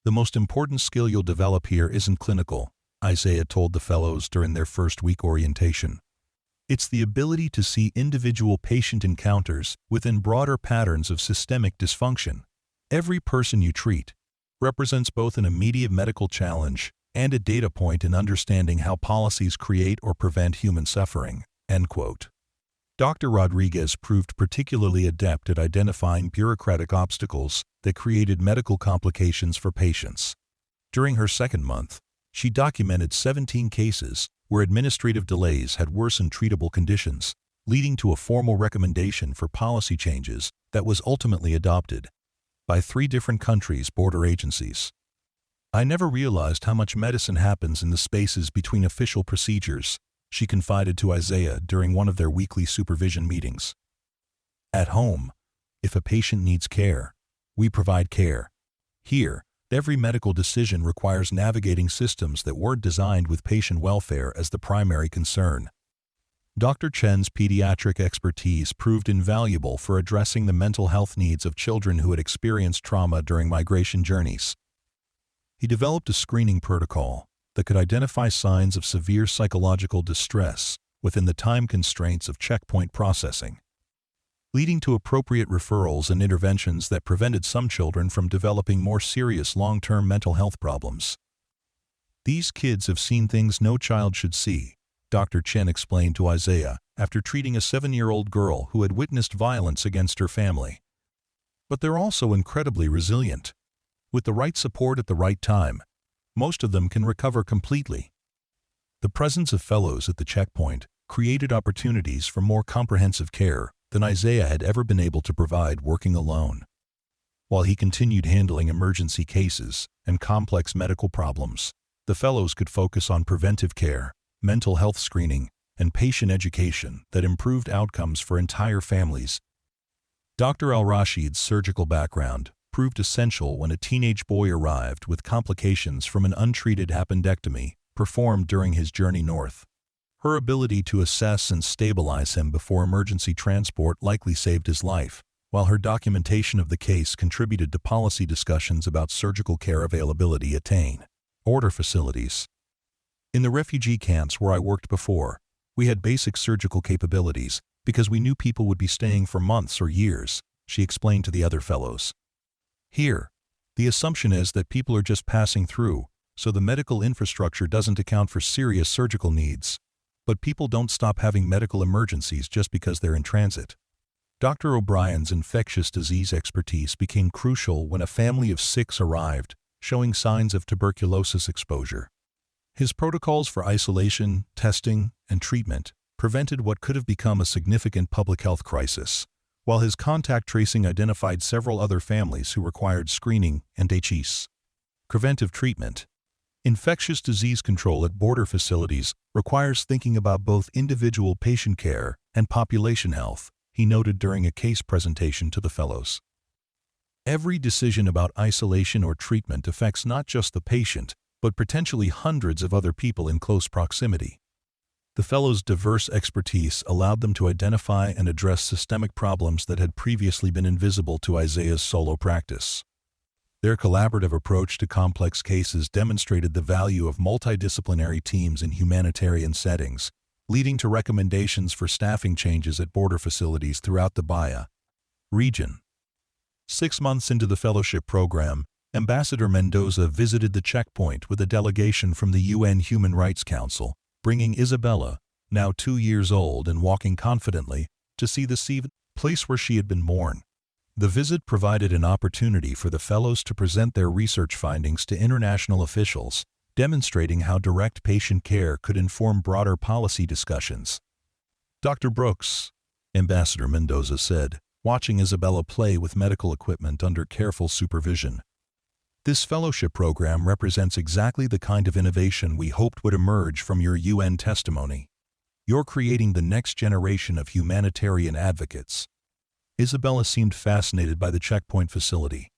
"The most important skill you'll develop here isn't clinical," Isaiah told the fellows during their first week orientation. "It's the ability to see individual patient encounters within broader patterns of systemic dysfunction. Every person you treat represents both an immediate medical challenge and a data point in understanding how policies create or prevent human suffering." End quote. Dr. Rodriguez proved particularly adept at identifying bureaucratic obstacles that created medical complications for patients. During her second month, she documented 17 cases where administrative delays had worsened treatable conditions, leading to a formal recommendation for policy changes that was ultimately adopted by 3 different countries' border agencies. "I never realized how much medicine happens in the spaces between official procedures," she confided to Isaiah during one of their weekly supervision meetings. "At home, if a patient needs care, we provide care. Here, every medical decision requires navigating systems that weren't designed with patient welfare as the primary concern." Dr. Chen's pediatric expertise proved invaluable for addressing the mental health needs of children who had experienced trauma during migration journeys. He developed a screening protocol that could identify signs of severe psychological distress within the time constraints of checkpoint processing, leading to appropriate referrals and interventions that prevented some children from developing more serious long-term mental health problems. "These kids have seen things no child should see," Dr. Chen explained to Isaiah after treating a 7-year-old girl who had witnessed violence against her family. "But they're also incredibly resilient. With the right support at the right time, most of them can recover completely." The presence of fellows at the checkpoint created opportunities for more comprehensive care than Isaiah had ever been able to provide working alone. While he continued handling emergency cases and complex medical problems, the fellows could focus on preventive care, mental health screening, and patient education that improved outcomes for entire families. Dr. Al-Rashid's surgical background proved essential when a teenage boy arrived with complications from an untreated appendectomy performed during his journey north. Her ability to assess and stabilize him before emergency transport likely saved his life, while her documentation of the case contributed to policy discussions about surgical care availability at border facilities. "In the refugee camps where I worked before, we had basic surgical capabilities because we knew people would be staying for months or years," she explained to the other fellows. "Here, the assumption is that people are just passing through, so the medical infrastructure doesn't account for serious surgical needs. But people don't stop having medical emergencies just because they're in transit." Dr. O'Brien's infectious disease expertise became crucial when a family of 6 arrived, showing signs of tuberculosis exposure. His protocols for isolation, testing, and treatment prevented what could have become a significant public health crisis, while his contact tracing identified several other families who required screening and preventive treatment. Infectious disease control at border facilities requires thinking about both individual patient care and population health, he noted during a case presentation to the fellows. "Every decision about isolation or treatment affects not just the patient, but potentially hundreds of other people in close proximity." The fellows' diverse expertise allowed them to identify and address systemic problems that had previously been invisible to Isaiah's solo practice. Their collaborative approach to complex cases demonstrated the value of multidisciplinary teams in humanitarian settings, leading to recommendations for staffing changes at border facilities throughout the Bahia region. 6 months into the fellowship program, Ambassador Mendoza visited the checkpoint with a delegation from the UN Human Rights Council, bringing Isabella, now 2 years old and walking confidently, to see the place where she had been born. The visit provided an opportunity for the fellows to present their research findings to international officials, demonstrating how direct patient care could inform broader policy discussions. "Dr. Brooks," Ambassador Mendoza said, watching Isabella play with medical equipment under careful supervision, "this fellowship program represents exactly the kind of innovation we hoped would emerge from your UN testimony. You're creating the next generation of humanitarian advocates." Isabella seemed fascinated by the checkpoint facility,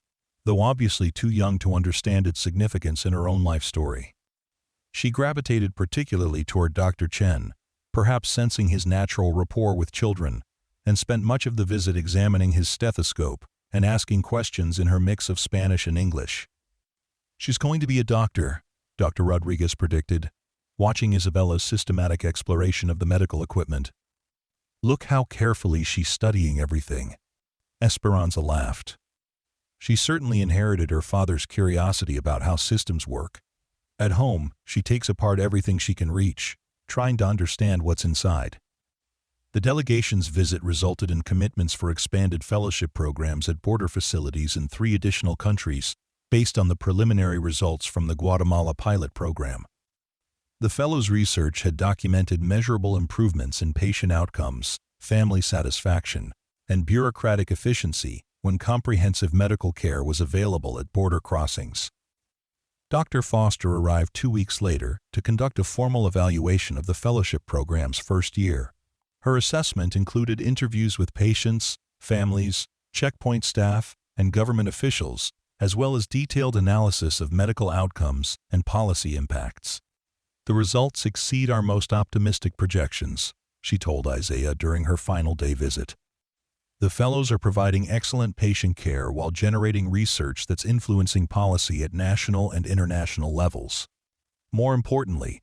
though obviously too young to understand its significance in her own life story. She gravitated particularly toward Dr. Chen, perhaps sensing his natural rapport with children, and spent much of the visit examining his stethoscope and asking questions in her mix of Spanish and English. "She's going to be a doctor," Dr. Rodriguez predicted, watching Isabella's systematic exploration of the medical equipment. "Look how carefully she's studying everything." Esperanza laughed. She certainly inherited her father's curiosity about how systems work. At home, she takes apart everything she can reach, trying to understand what's inside. The delegation's visit resulted in commitments for expanded fellowship programs at border facilities in 3 additional countries, based on the preliminary results from the Guatemala pilot program. The fellows' research had documented measurable improvements in patient outcomes, family satisfaction, and bureaucratic efficiency when comprehensive medical care was available at border crossings. Dr. Foster arrived 2 weeks later to conduct a formal evaluation of the fellowship program's first year. Her assessment included interviews with patients, families, checkpoint staff, and government officials, as well as detailed analysis of medical outcomes and policy impacts. "The results exceed our most optimistic projections," she told Isaiah during her final day visit. "The fellows are providing excellent patient care while generating research that's influencing policy at national and international levels. More importantly,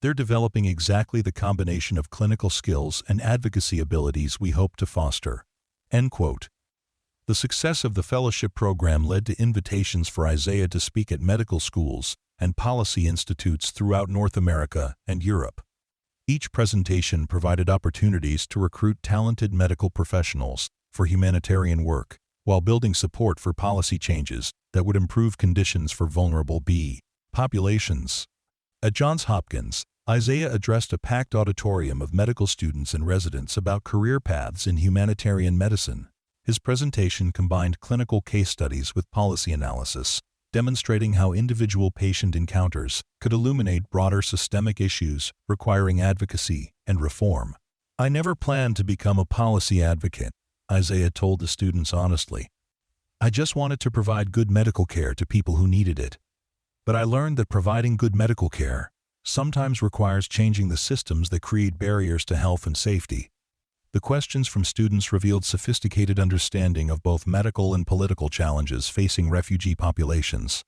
they're developing exactly the combination of clinical skills and advocacy abilities we hope to foster." End quote. The success of the fellowship program led to invitations for Isaiah to speak at medical schools and policy institutes throughout North America and Europe. Each presentation provided opportunities to recruit talented medical professionals for humanitarian work, while building support for policy changes that would improve conditions for vulnerable populations. At Johns Hopkins, Isaiah addressed a packed auditorium of medical students and residents about career paths in humanitarian medicine. His presentation combined clinical case studies with policy analysis, demonstrating how individual patient encounters could illuminate broader systemic issues requiring advocacy and reform. "I never planned to become a policy advocate," Isaiah told the students honestly. "I just wanted to provide good medical care to people who needed it. But I learned that providing good medical care sometimes requires changing the systems that create barriers to health and safety." The questions from students revealed sophisticated understanding of both medical and political challenges facing refugee populations.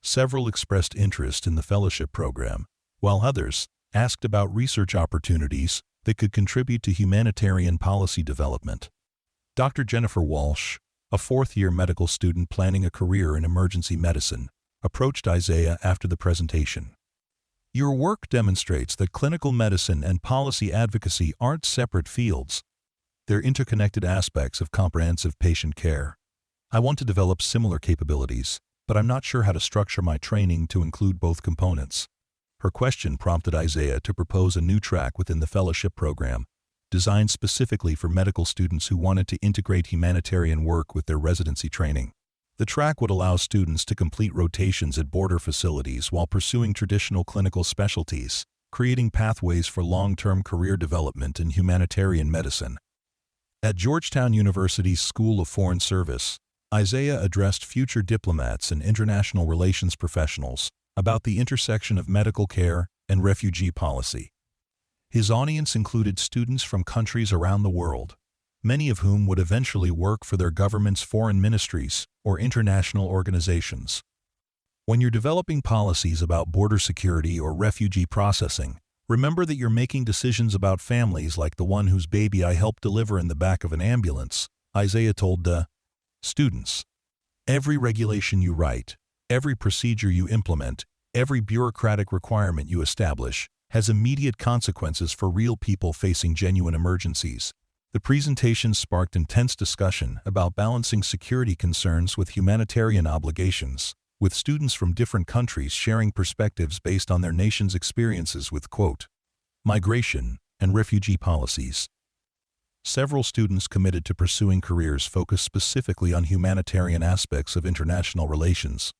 Several expressed interest in the fellowship program, while others asked about research opportunities that could contribute to humanitarian policy development. Dr. Jennifer Walsh, a 4th-year medical student planning a career in emergency medicine, approached Isaiah after the presentation. "Your work demonstrates that clinical medicine and policy advocacy aren't separate fields. They're interconnected aspects of comprehensive patient care. I want to develop similar capabilities, but I'm not sure how to structure my training to include both components." Her question prompted Isaiah to propose a new track within the fellowship program, designed specifically for medical students who wanted to integrate humanitarian work with their residency training. The track would allow students to complete rotations at border facilities while pursuing traditional clinical specialties, creating pathways for long-term career development in humanitarian medicine. At Georgetown University's School of Foreign Service, Isaiah addressed future diplomats and international relations professionals about the intersection of medical care and refugee policy. His audience included students from countries around the world, many of whom would eventually work for their government's foreign ministries or international organizations. When you're developing policies about border security or refugee processing, remember that you're making decisions about families like the one whose baby I helped deliver in the back of an ambulance, Isaiah told the students. Every regulation you write, every procedure you implement, every bureaucratic requirement you establish has immediate consequences for real people facing genuine emergencies. The presentation sparked intense discussion about balancing security concerns with humanitarian obligations, with students from different countries sharing perspectives based on their nation's experiences with, quote, migration and refugee policies. Several students committed to pursuing careers focused specifically on humanitarian aspects of international relations.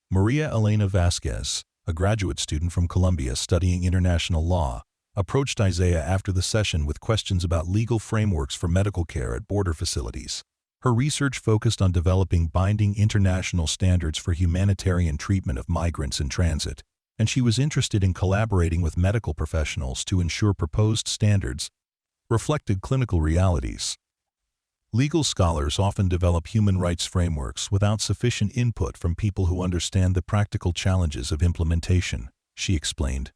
Maria Elena Vasquez, a graduate student from Colombia studying international law, approached Isaiah after the session with questions about legal frameworks for medical care at border facilities. Her research focused on developing binding international standards for humanitarian treatment of migrants in transit, and she was interested in collaborating with medical professionals to ensure proposed standards reflected clinical realities. Legal scholars often develop human rights frameworks without sufficient input from people who understand the practical challenges of implementation, she explained.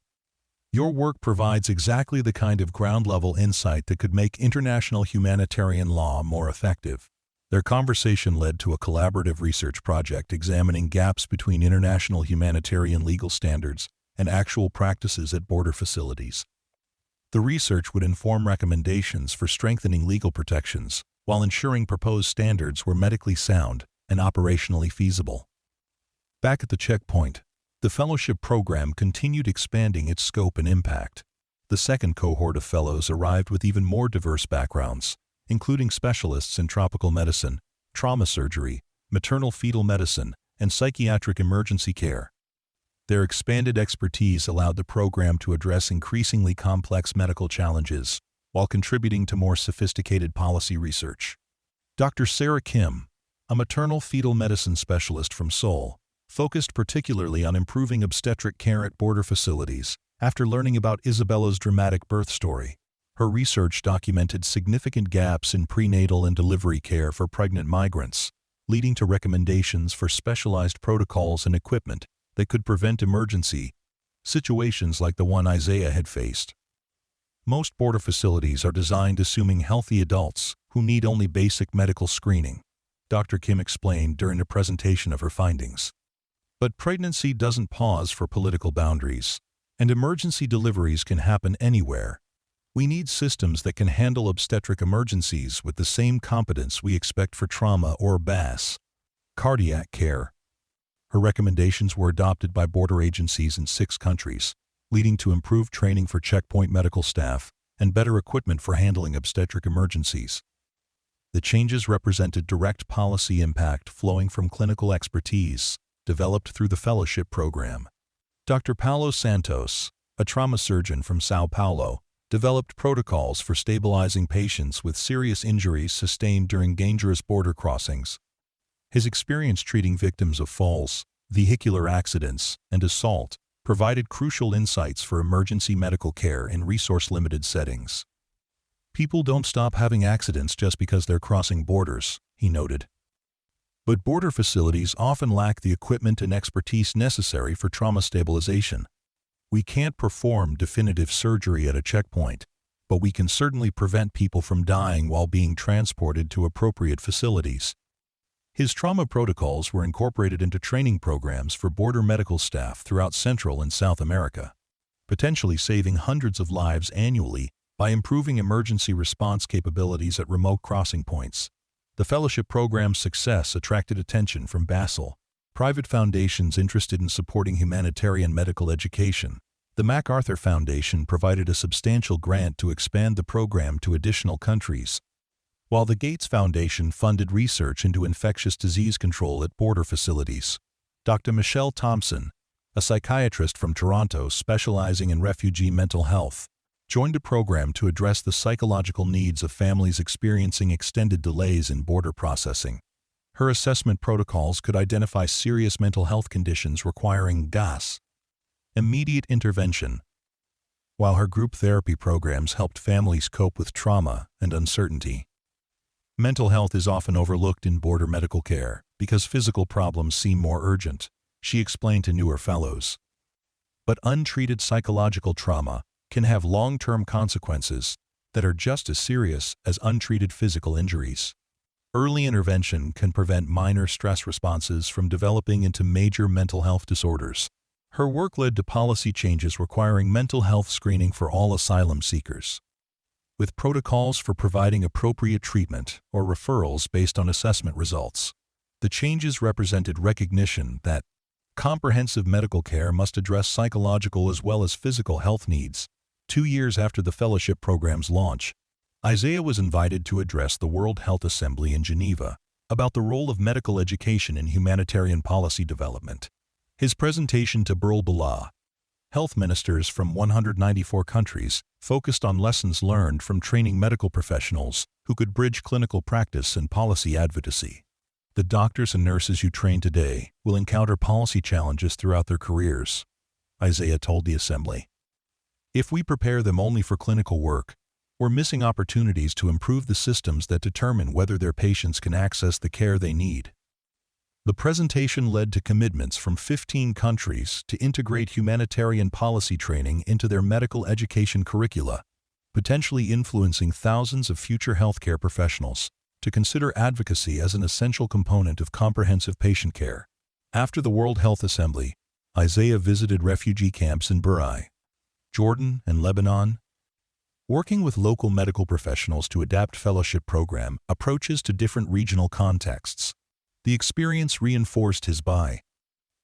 Your work provides exactly the kind of ground-level insight that could make international humanitarian law more effective. Their conversation led to a collaborative research project examining gaps between international humanitarian legal standards and actual practices at border facilities. The research would inform recommendations for strengthening legal protections while ensuring proposed standards were medically sound and operationally feasible. Back at the checkpoint, the fellowship program continued expanding its scope and impact. The second cohort of fellows arrived with even more diverse backgrounds, including specialists in tropical medicine, trauma surgery, maternal-fetal medicine, and psychiatric emergency care. Their expanded expertise allowed the program to address increasingly complex medical challenges while contributing to more sophisticated policy research. Dr. Sarah Kim, a maternal-fetal medicine specialist from Seoul, focused particularly on improving obstetric care at border facilities after learning about Isabella's dramatic birth story. Her research documented significant gaps in prenatal and delivery care for pregnant migrants, leading to recommendations for specialized protocols and equipment that could prevent emergency situations like the one Isaiah had faced. Most border facilities are designed assuming healthy adults who need only basic medical screening, Dr. Kim explained during a presentation of her findings. But pregnancy doesn't pause for political boundaries, and emergency deliveries can happen anywhere. We need systems that can handle obstetric emergencies with the same competence we expect for trauma or BAS, cardiac care. Her recommendations were adopted by border agencies in 6 countries, leading to improved training for checkpoint medical staff and better equipment for handling obstetric emergencies. The changes represented direct policy impact flowing from clinical expertise developed through the fellowship program. Dr. Paulo Santos, a trauma surgeon from Sao Paulo, developed protocols for stabilizing patients with serious injuries sustained during dangerous border crossings. His experience treating victims of falls, vehicular accidents, and assault provided crucial insights for emergency medical care in resource-limited settings. People don't stop having accidents just because they're crossing borders, he noted. But border facilities often lack the equipment and expertise necessary for trauma stabilization. We can't perform definitive surgery at a checkpoint, but we can certainly prevent people from dying while being transported to appropriate facilities. His trauma protocols were incorporated into training programs for border medical staff throughout Central and South America, potentially saving hundreds of lives annually by improving emergency response capabilities at remote crossing points. The fellowship program's success attracted attention from Basel, private foundations interested in supporting humanitarian medical education. The MacArthur Foundation provided a substantial grant to expand the program to additional countries, while the Gates Foundation funded research into infectious disease control at border facilities. Dr. Michelle Thompson, a psychiatrist from Toronto specializing in refugee mental health, joined a program to address the psychological needs of families experiencing extended delays in border processing. Her assessment protocols could identify serious mental health conditions requiring GAS, immediate intervention, while her group therapy programs helped families cope with trauma and uncertainty. Mental health is often overlooked in border medical care because physical problems seem more urgent, she explained to newer fellows. But untreated psychological trauma can have long-term consequences that are just as serious as untreated physical injuries. Early intervention can prevent minor stress responses from developing into major mental health disorders. Her work led to policy changes requiring mental health screening for all asylum seekers, with protocols for providing appropriate treatment or referrals based on assessment results. The changes represented recognition that comprehensive medical care must address psychological as well as physical health needs. 2 years after the fellowship program's launch, Isaiah was invited to address the World Health Assembly in Geneva about the role of medical education in humanitarian policy development. His presentation to Burl health ministers from 194 countries focused on lessons learned from training medical professionals who could bridge clinical practice and policy advocacy. The doctors and nurses you train today will encounter policy challenges throughout their careers, Isaiah told the assembly. If we prepare them only for clinical work, we're missing opportunities to improve the systems that determine whether their patients can access the care they need. The presentation led to commitments from 15 countries to integrate humanitarian policy training into their medical education curricula, potentially influencing thousands of future healthcare professionals to consider advocacy as an essential component of comprehensive patient care. After the World Health Assembly, Isaiah visited refugee camps in Bahrain, Jordan, and Lebanon, working with local medical professionals to adapt fellowship program approaches to different regional contexts. The experience reinforced his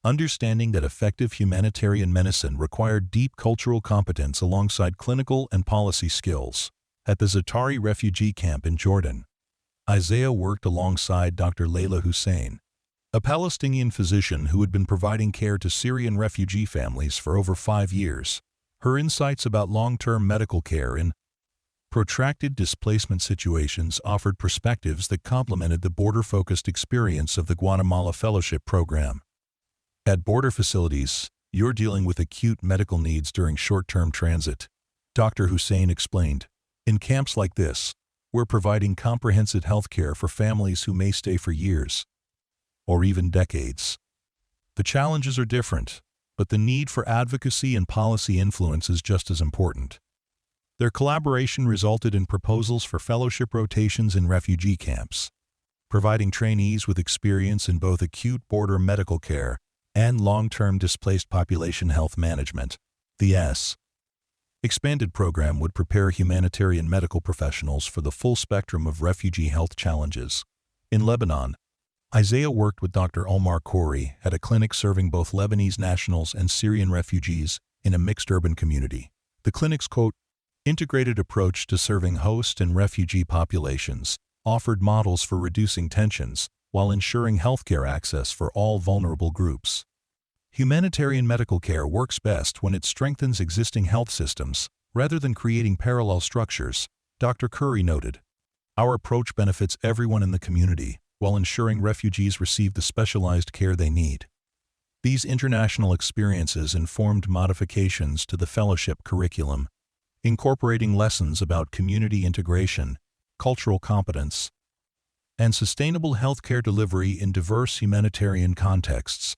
understanding that effective humanitarian medicine required deep cultural competence alongside clinical and policy skills. At the Zatari refugee camp in Jordan, Isaiah worked alongside Dr. Layla Hussein, a Palestinian physician who had been providing care to Syrian refugee families for over 5 years. Her insights about long-term medical care in protracted displacement situations offered perspectives that complemented the border-focused experience of the Guatemala Fellowship Program. At border facilities, you're dealing with acute medical needs during short-term transit, Dr. Hussein explained. In camps like this, we're providing comprehensive health care for families who may stay for years or even decades. The challenges are different, but the need for advocacy and policy influence is just as important. Their collaboration resulted in proposals for fellowship rotations in refugee camps, providing trainees with experience in both acute border medical care and long-term displaced population health management. The expanded program would prepare humanitarian medical professionals for the full spectrum of refugee health challenges. In Lebanon, Isaiah worked with Dr. Omar Khoury at a clinic serving both Lebanese nationals and Syrian refugees in a mixed urban community. The clinic's, quote, integrated approach to serving host and refugee populations offered models for reducing tensions while ensuring healthcare access for all vulnerable groups. Humanitarian medical care works best when it strengthens existing health systems rather than creating parallel structures, Dr. Khoury noted. Our approach benefits everyone in the community while ensuring refugees receive the specialized care they need. These international experiences informed modifications to the fellowship curriculum, incorporating lessons about community integration, cultural competence, and sustainable healthcare delivery in diverse humanitarian contexts.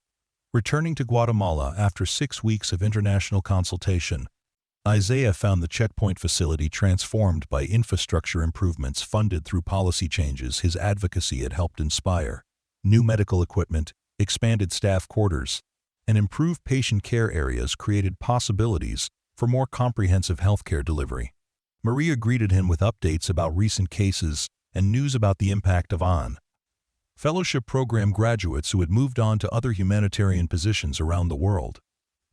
Returning to Guatemala after 6 weeks of international consultation, Isaiah found the checkpoint facility transformed by infrastructure improvements funded through policy changes his advocacy had helped inspire. New medical equipment, expanded staff quarters, and improved patient care areas created possibilities for more comprehensive healthcare delivery. Maria greeted him with updates about recent cases and news about the impact of fellowship program graduates who had moved on to other humanitarian positions around the world.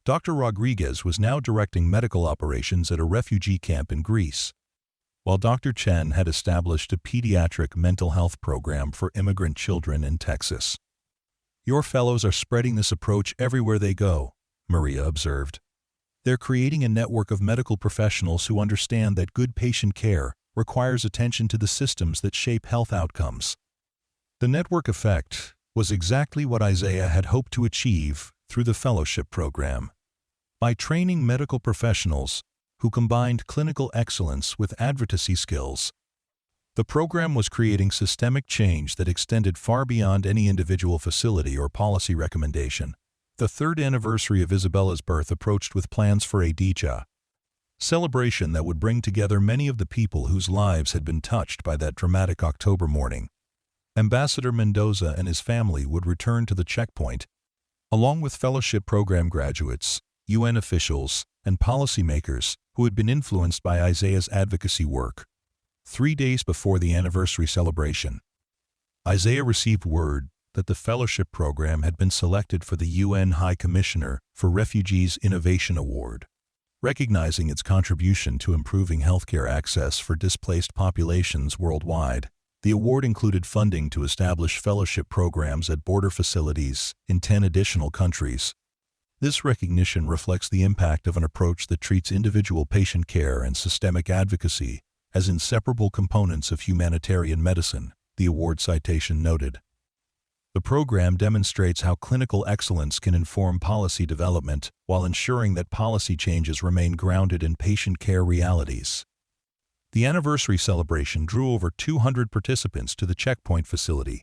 Dr. Rodriguez was now directing medical operations at a refugee camp in Greece, while Dr. Chen had established a pediatric mental health program for immigrant children in Texas. Your fellows are spreading this approach everywhere they go, Maria observed. They're creating a network of medical professionals who understand that good patient care requires attention to the systems that shape health outcomes. The network effect was exactly what Isaiah had hoped to achieve through the fellowship program. By training medical professionals who combined clinical excellence with advocacy skills, the program was creating systemic change that extended far beyond any individual facility or policy recommendation. The 3rd anniversary of Isabella's birth approached with plans for a dicha celebration that would bring together many of the people whose lives had been touched by that dramatic October morning. Ambassador Mendoza and his family would return to the checkpoint, along with fellowship program graduates, UN officials, and policymakers who had been influenced by Isaiah's advocacy work. 3 days before the anniversary celebration, Isaiah received word that the fellowship program had been selected for the UN High Commissioner for Refugees Innovation Award, recognizing its contribution to improving healthcare access for displaced populations worldwide. The award included funding to establish fellowship programs at border facilities in 10 additional countries. This recognition reflects the impact of an approach that treats individual patient care and systemic advocacy as inseparable components of humanitarian medicine, the award citation noted. The program demonstrates how clinical excellence can inform policy development while ensuring that policy changes remain grounded in patient care realities. The anniversary celebration drew over 200 participants to the checkpoint facility,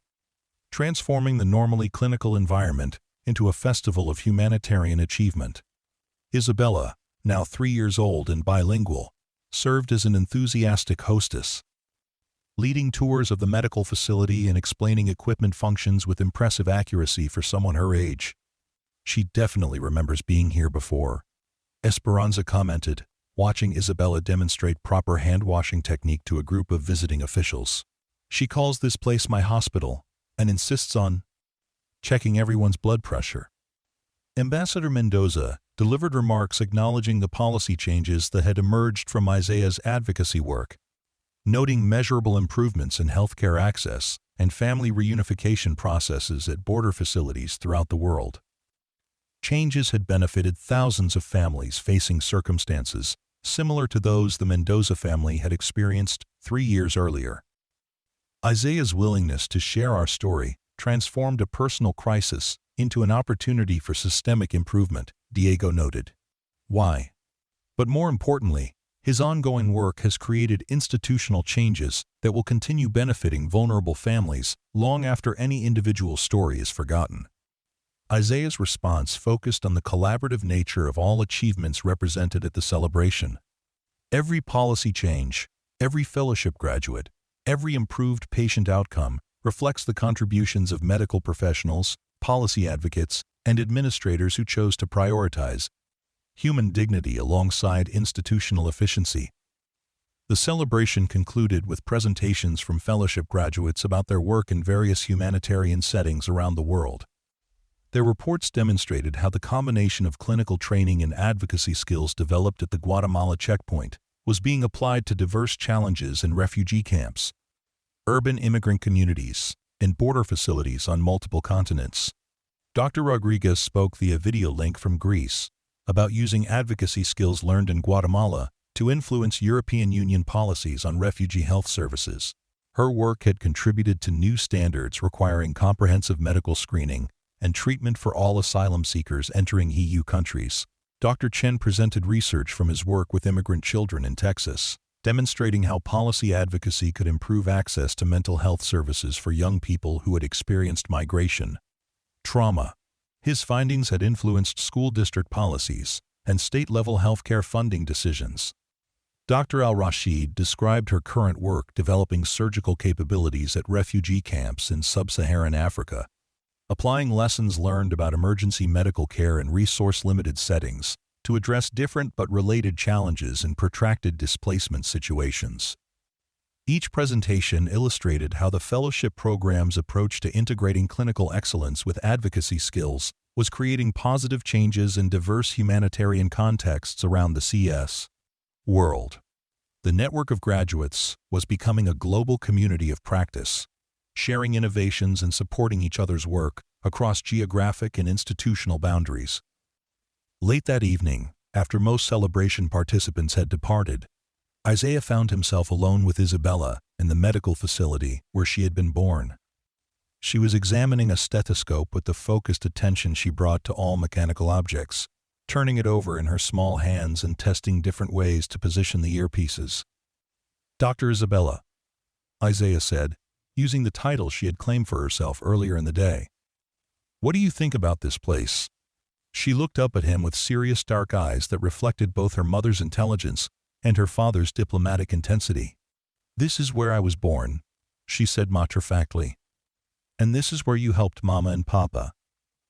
transforming the normally clinical environment into a festival of humanitarian achievement. Isabella, now 3 years old and bilingual, served as an enthusiastic hostess, leading tours of the medical facility and explaining equipment functions with impressive accuracy for someone her age. "She definitely remembers being here before," Esperanza commented, watching Isabella demonstrate proper hand-washing technique to a group of visiting officials. "She calls this place my hospital and insists on checking everyone's blood pressure." Ambassador Mendoza delivered remarks acknowledging the policy changes that had emerged from Isaiah's advocacy work, noting measurable improvements in healthcare access and family reunification processes at border facilities throughout the world. Changes had benefited thousands of families facing circumstances similar to those the Mendoza family had experienced 3 years earlier. Isaiah's willingness to share our story transformed a personal crisis into an opportunity for systemic improvement, Diego noted. Why? But more importantly, his ongoing work has created institutional changes that will continue benefiting vulnerable families long after any individual story is forgotten. Isaiah's response focused on the collaborative nature of all achievements represented at the celebration. Every policy change, every fellowship graduate, every improved patient outcome reflects the contributions of medical professionals, policy advocates, and administrators who chose to prioritize human dignity alongside institutional efficiency. The celebration concluded with presentations from fellowship graduates about their work in various humanitarian settings around the world. Their reports demonstrated how the combination of clinical training and advocacy skills developed at the Guatemala checkpoint was being applied to diverse challenges in refugee camps, urban immigrant communities, and border facilities on multiple continents. Dr. Rodriguez spoke via video link from Greece about using advocacy skills learned in Guatemala to influence European Union policies on refugee health services. Her work had contributed to new standards requiring comprehensive medical screening and treatment for all asylum seekers entering EU countries. Dr. Chen presented research from his work with immigrant children in Texas, demonstrating how policy advocacy could improve access to mental health services for young people who had experienced migration trauma. His findings had influenced school district policies and state-level healthcare funding decisions. Dr. Al-Rashid described her current work developing surgical capabilities at refugee camps in sub-Saharan Africa, applying lessons learned about emergency medical care in resource-limited settings to address different but related challenges in protracted displacement situations. Each presentation illustrated how the fellowship program's approach to integrating clinical excellence with advocacy skills was creating positive changes in diverse humanitarian contexts around the CS world. The network of graduates was becoming a global community of practice, sharing innovations and supporting each other's work across geographic and institutional boundaries. Late that evening, after most celebration participants had departed, Isaiah found himself alone with Isabella in the medical facility where she had been born. She was examining a stethoscope with the focused attention she brought to all mechanical objects, turning it over in her small hands and testing different ways to position the earpieces. "Dr. Isabella," Isaiah said, using the title she had claimed for herself earlier in the day. "What do you think about this place?" She looked up at him with serious dark eyes that reflected both her mother's intelligence and her father's diplomatic intensity. "This is where I was born," she said matter-of-factly. And this is where you helped Mama and Papa.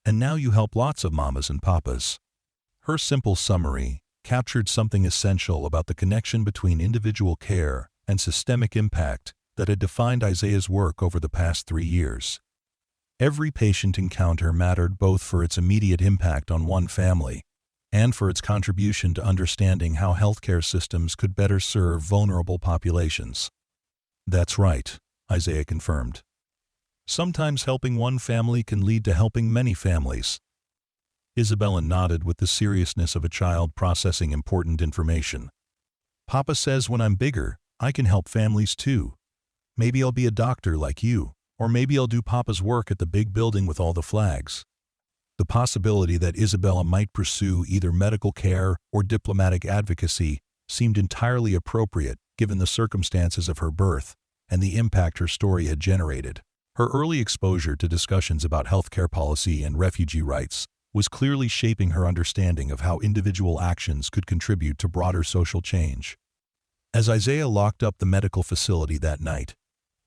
And now you help lots of mamas and papas. Her simple summary captured something essential about the connection between individual care and systemic impact that had defined Isaiah's work over the past 3 years. Every patient encounter mattered both for its immediate impact on one family and for its contribution to understanding how healthcare systems could better serve vulnerable populations. That's right, Isaiah confirmed. Sometimes helping one family can lead to helping many families. Isabella nodded with the seriousness of a child processing important information. Papa says when I'm bigger, I can help families too. Maybe I'll be a doctor like you, or maybe I'll do Papa's work at the big building with all the flags. The possibility that Isabella might pursue either medical care or diplomatic advocacy seemed entirely appropriate given the circumstances of her birth and the impact her story had generated. Her early exposure to discussions about healthcare policy and refugee rights was clearly shaping her understanding of how individual actions could contribute to broader social change. As Isaiah locked up the medical facility that night,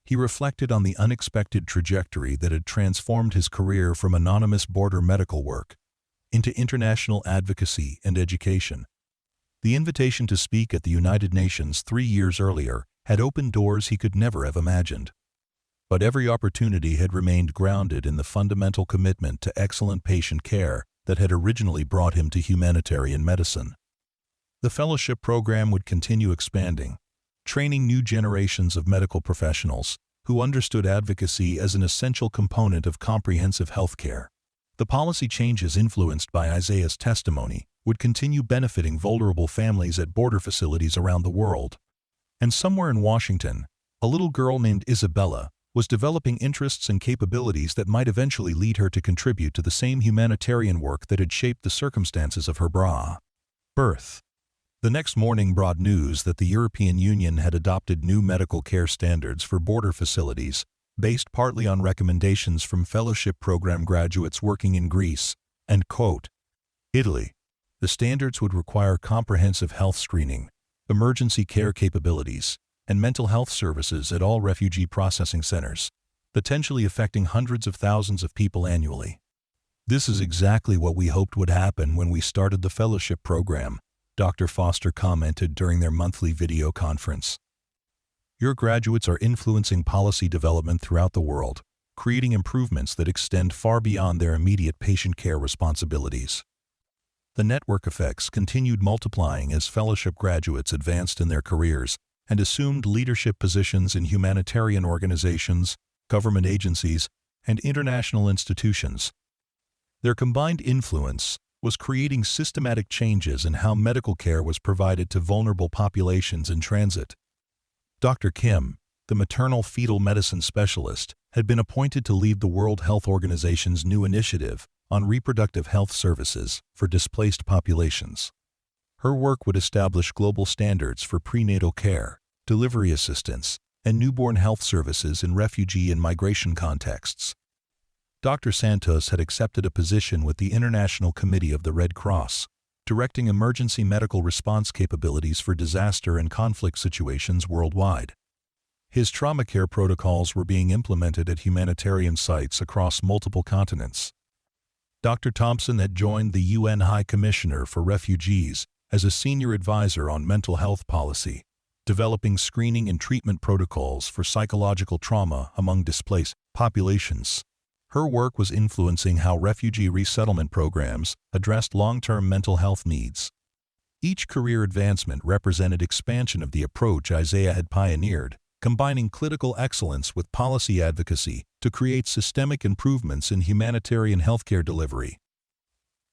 he reflected on the unexpected trajectory that had transformed his career from anonymous border medical work into international advocacy and education. The invitation to speak at the United Nations 3 years earlier had opened doors he could never have imagined. But every opportunity had remained grounded in the fundamental commitment to excellent patient care that had originally brought him to humanitarian medicine. The fellowship program would continue expanding, training new generations of medical professionals who understood advocacy as an essential component of comprehensive health care. The policy changes influenced by Isaiah's testimony would continue benefiting vulnerable families at border facilities around the world. And somewhere in Washington, a little girl named Isabella was developing interests and capabilities that might eventually lead her to contribute to the same humanitarian work that had shaped the circumstances of her birth. The next morning brought news that the European Union had adopted new medical care standards for border facilities, based partly on recommendations from fellowship program graduates working in Greece and, Italy. The standards would require comprehensive health screening, emergency care capabilities, and mental health services at all refugee processing centers, potentially affecting hundreds of thousands of people annually. This is exactly what we hoped would happen when we started the fellowship program, Dr. Foster commented during their monthly video conference. Your graduates are influencing policy development throughout the world, creating improvements that extend far beyond their immediate patient care responsibilities. The network effects continued multiplying as fellowship graduates advanced in their careers and assumed leadership positions in humanitarian organizations, government agencies, and international institutions. Their combined influence was creating systematic changes in how medical care was provided to vulnerable populations in transit. Dr. Kim, the maternal-fetal medicine specialist, had been appointed to lead the World Health Organization's new initiative on reproductive health services for displaced populations. Her work would establish global standards for prenatal care, delivery assistance, and newborn health services in refugee and migration contexts. Dr. Santos had accepted a position with the International Committee of the Red Cross, directing emergency medical response capabilities for disaster and conflict situations worldwide. His trauma care protocols were being implemented at humanitarian sites across multiple continents. Dr. Thompson had joined the UN High Commissioner for Refugees as a senior advisor on mental health policy, developing screening and treatment protocols for psychological trauma among displaced populations. Her work was influencing how refugee resettlement programs addressed long-term mental health needs. Each career advancement represented expansion of the approach Isaiah had pioneered, combining clinical excellence with policy advocacy to create systemic improvements in humanitarian healthcare delivery.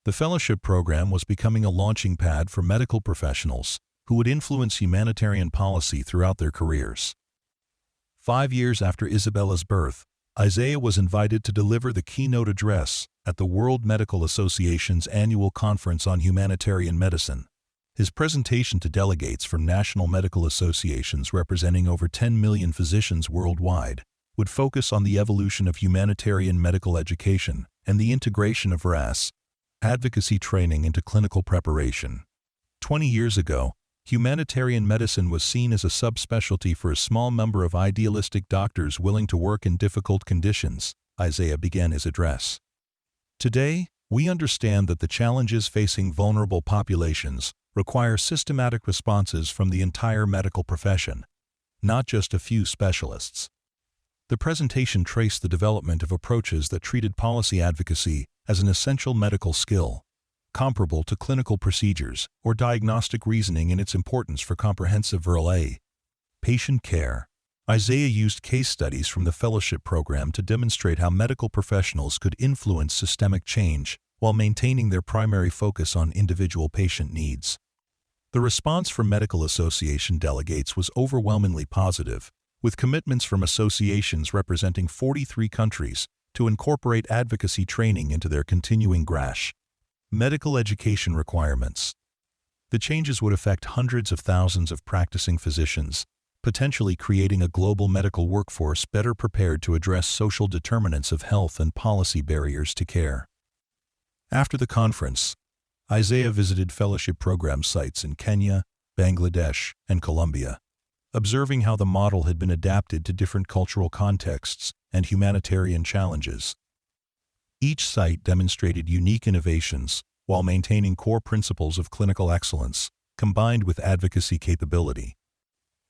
The fellowship program was becoming a launching pad for medical professionals who would influence humanitarian policy throughout their careers. 5 years after Isabella's birth, Isaiah was invited to deliver the keynote address at the World Medical Association's annual conference on humanitarian medicine. His presentation to delegates from national medical associations representing over 10 million physicians worldwide would focus on the evolution of humanitarian medical education and the integration of RAS advocacy training into clinical preparation. 20 years ago, humanitarian medicine was seen as a subspecialty for a small number of idealistic doctors willing to work in difficult conditions, Isaiah began his address. Today, we understand that the challenges facing vulnerable populations require systematic responses from the entire medical profession, not just a few specialists. The presentation traced the development of approaches that treated policy advocacy as an essential medical skill, comparable to clinical procedures or diagnostic reasoning in its importance for comprehensive rural patient care. Isaiah used case studies from the fellowship program to demonstrate how medical professionals could influence systemic change while maintaining their primary focus on individual patient needs. The response from medical association delegates was overwhelmingly positive, with commitments from associations representing 43 countries to incorporate advocacy training into their continuing medical education requirements. The changes would affect hundreds of thousands of practicing physicians, potentially creating a global medical workforce better prepared to address social determinants of health and policy barriers to care. After the conference, Isaiah visited fellowship program sites in Kenya, Bangladesh, and Colombia, observing how the model had been adapted to different cultural contexts and humanitarian challenges. Each site demonstrated unique innovations while maintaining core principles of clinical excellence, combined with advocacy capability.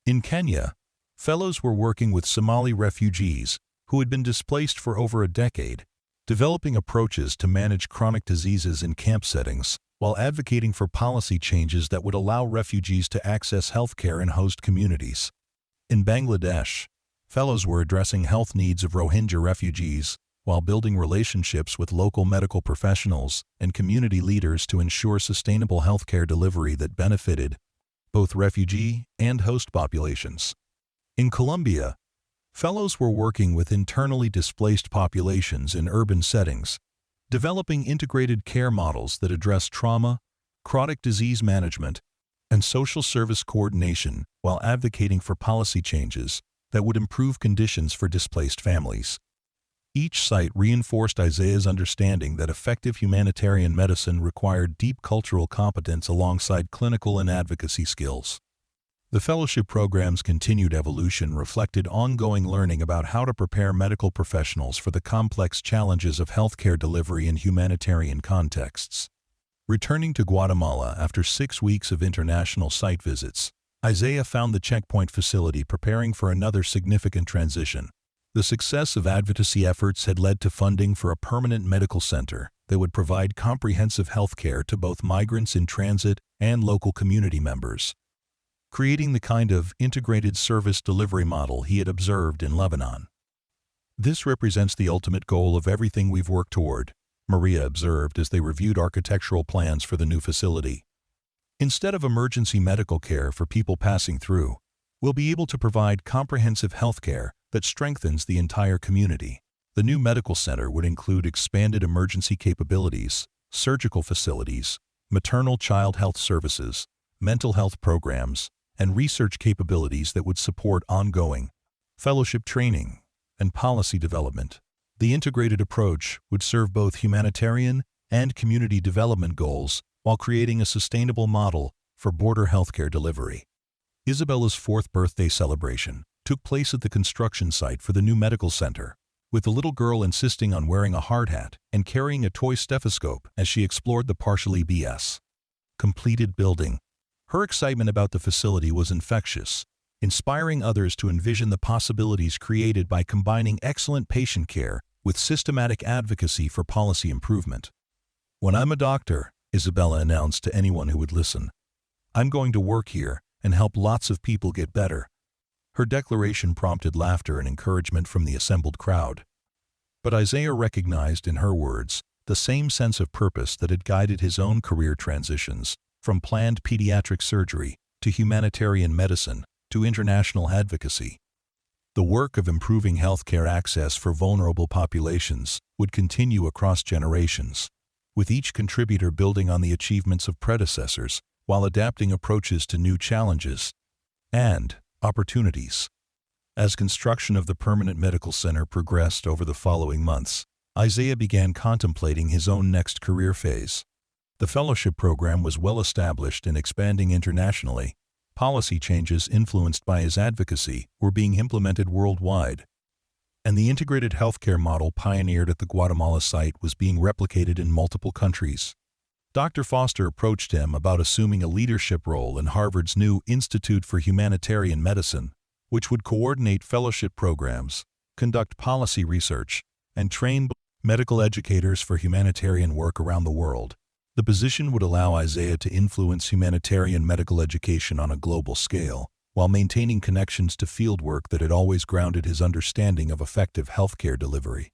In Kenya, fellows were working with Somali refugees who had been displaced for over a decade, developing approaches to manage chronic diseases in camp settings, while advocating for policy changes that would allow refugees to access healthcare in host communities. In Bangladesh, fellows were addressing health needs of Rohingya refugees while building relationships with local medical professionals and community leaders to ensure sustainable healthcare delivery that benefited both refugee and host populations. In Colombia, fellows were working with internally displaced populations in urban settings, developing integrated care models that address trauma, chronic disease management, and social service coordination while advocating for policy changes that would improve conditions for displaced families. Each site reinforced Isaiah's understanding that effective humanitarian medicine required deep cultural competence alongside clinical and advocacy skills. The fellowship program's continued evolution reflected ongoing learning about how to prepare medical professionals for the complex challenges of healthcare delivery in humanitarian contexts. Returning to Guatemala after 6 weeks of international site visits, Isaiah found the checkpoint facility preparing for another significant transition. The success of advocacy efforts had led to funding for a permanent medical center that would provide comprehensive health care to both migrants in transit and local community members, creating the kind of integrated service delivery model he had observed in Lebanon. This represents the ultimate goal of everything we've worked toward, Maria observed as they reviewed architectural plans for the new facility. Instead of emergency medical care for people passing through, we'll be able to provide comprehensive health care that strengthens the entire community. The new medical center would include expanded emergency capabilities, surgical facilities, maternal child health services, mental health programs, and research capabilities that would support ongoing fellowship training and policy development. The integrated approach would serve both humanitarian and community development goals while creating a sustainable model for border healthcare delivery. Isabella's 4th birthday celebration took place at the construction site for the new medical center, with the little girl insisting on wearing a hard hat and carrying a toy stethoscope as she explored the partially completed building. Her excitement about the facility was infectious, inspiring others to envision the possibilities created by combining excellent patient care with systematic advocacy for policy improvement. "When I'm a doctor," Isabella announced to anyone who would listen, "I'm going to work here and help lots of people get better." Her declaration prompted laughter and encouragement from the assembled crowd. But Isaiah recognized in her words the same sense of purpose that had guided his own career transitions, from planned pediatric surgery to humanitarian medicine to international advocacy. The work of improving healthcare access for vulnerable populations would continue across generations, with each contributor building on the achievements of predecessors while adapting approaches to new challenges and opportunities. As construction of the permanent medical center progressed over the following months, Isaiah began contemplating his own next career phase. The fellowship program was well established and expanding internationally. Policy changes influenced by his advocacy were being implemented worldwide. and the integrated healthcare model pioneered at the Guatemala site was being replicated in multiple countries. Dr. Foster approached him about assuming a leadership role in Harvard's new Institute for Humanitarian Medicine, which would coordinate fellowship programs, conduct policy research, and train medical educators for humanitarian work around the world. The position would allow Isaiah to influence humanitarian medical education on a global scale, while maintaining connections to fieldwork that had always grounded his understanding of effective healthcare delivery.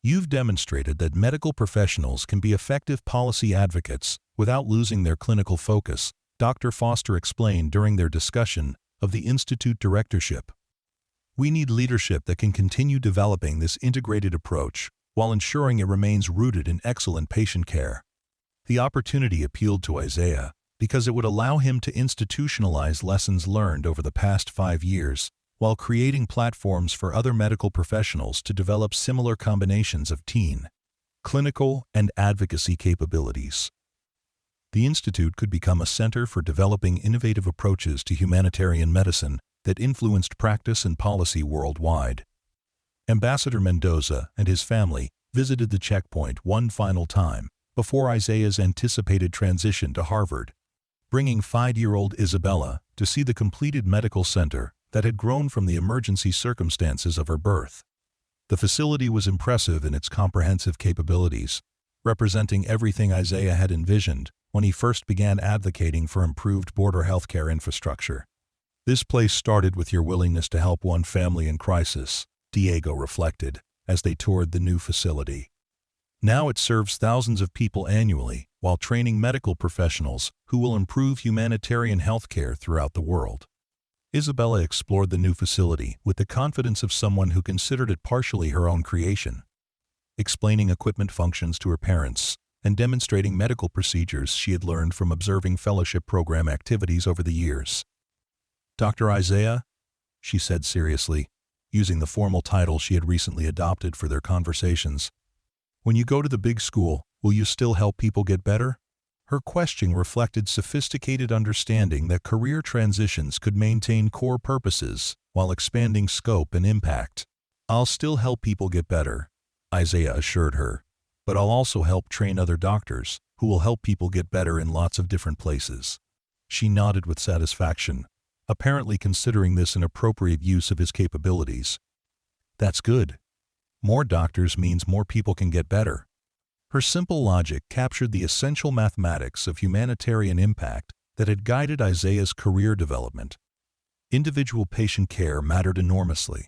You've demonstrated that medical professionals can be effective policy advocates without losing their clinical focus, Dr. Foster explained during their discussion of the Institute directorship. We need leadership that can continue developing this integrated approach while ensuring it remains rooted in excellent patient care. The opportunity appealed to Isaiah because it would allow him to institutionalize lessons learned over the past 5 years while creating platforms for other medical professionals to develop similar combinations of team, clinical, and advocacy capabilities. The Institute could become a center for developing innovative approaches to humanitarian medicine that influenced practice and policy worldwide. Ambassador Mendoza and his family visited the checkpoint one final time before Isaiah's anticipated transition to Harvard, bringing 5-year-old Isabella to see the completed medical center that had grown from the emergency circumstances of her birth. The facility was impressive in its comprehensive capabilities, representing everything Isaiah had envisioned when he first began advocating for improved border healthcare infrastructure. This place started with your willingness to help one family in crisis, Diego reflected, as they toured the new facility. Now it serves thousands of people annually while training medical professionals who will improve humanitarian healthcare throughout the world. Isabella explored the new facility with the confidence of someone who considered it partially her own creation, explaining equipment functions to her parents and demonstrating medical procedures she had learned from observing fellowship program activities over the years. Dr. Isaiah, she said seriously, using the formal title she had recently adopted for their conversations, when you go to the big school, will you still help people get better? Her question reflected sophisticated understanding that career transitions could maintain core purposes while expanding scope and impact. I'll still help people get better, Isaiah assured her, but I'll also help train other doctors who will help people get better in lots of different places. She nodded with satisfaction, apparently considering this an appropriate use of his capabilities. That's good. More doctors means more people can get better. Her simple logic captured the essential mathematics of humanitarian impact that had guided Isaiah's career development. Individual patient care mattered enormously,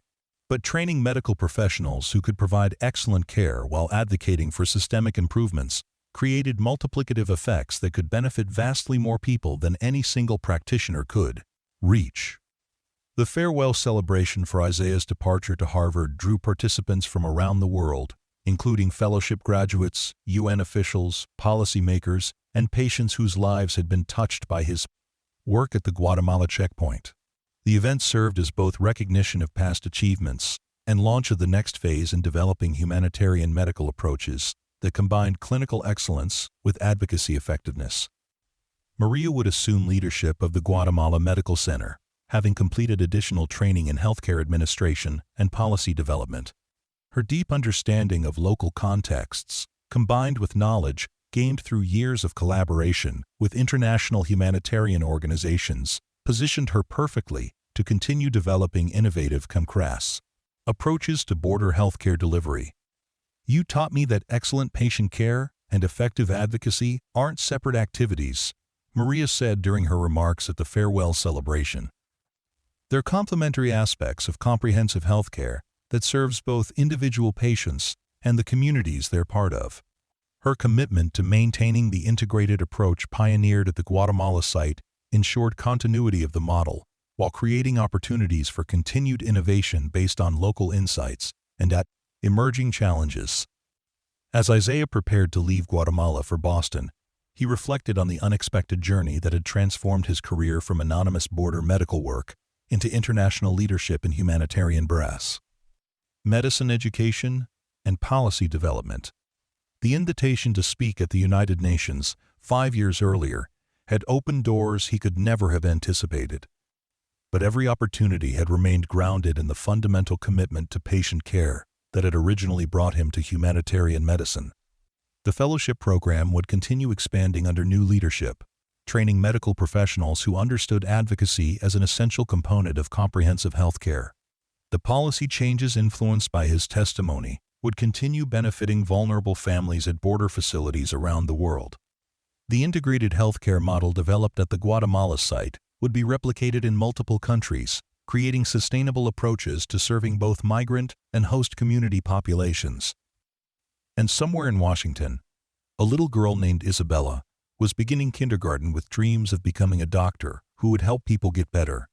but training medical professionals who could provide excellent care while advocating for systemic improvements created multiplicative effects that could benefit vastly more people than any single practitioner could reach. The farewell celebration for Isaiah's departure to Harvard drew participants from around the world, including fellowship graduates, UN officials, policymakers, and patients whose lives had been touched by his work at the Guatemala checkpoint. The event served as both recognition of past achievements and launch of the next phase in developing humanitarian medical approaches that combined clinical excellence with advocacy effectiveness. Maria would assume leadership of the Guatemala Medical Center, having completed additional training in healthcare administration and policy development. Her deep understanding of local contexts, combined with knowledge gained through years of collaboration with international humanitarian organizations, positioned her perfectly to continue developing innovative concrete approaches to border healthcare delivery. You taught me that excellent patient care and effective advocacy aren't separate activities, Maria said during her remarks at the farewell celebration. They're complementary aspects of comprehensive healthcare that serves both individual patients and the communities they're part of. Her commitment to maintaining the integrated approach pioneered at the Guatemala site ensured continuity of the model, while creating opportunities for continued innovation based on local insights and at emerging challenges. As Isaiah prepared to leave Guatemala for Boston, he reflected on the unexpected journey that had transformed his career from anonymous border medical work into international leadership in humanitarian brass, medicine education, and policy development. The invitation to speak at the United Nations 5 years earlier had opened doors he could never have anticipated. but every opportunity had remained grounded in the fundamental commitment to patient care that had originally brought him to humanitarian medicine. The fellowship program would continue expanding under new leadership, training medical professionals who understood advocacy as an essential component of comprehensive healthcare. The policy changes influenced by his testimony would continue benefiting vulnerable families at border facilities around the world. The integrated healthcare model developed at the Guatemala site would be replicated in multiple countries, creating sustainable approaches to serving both migrant and host community populations. And somewhere in Washington, a little girl named Isabella was beginning kindergarten with dreams of becoming a doctor who would help people get better.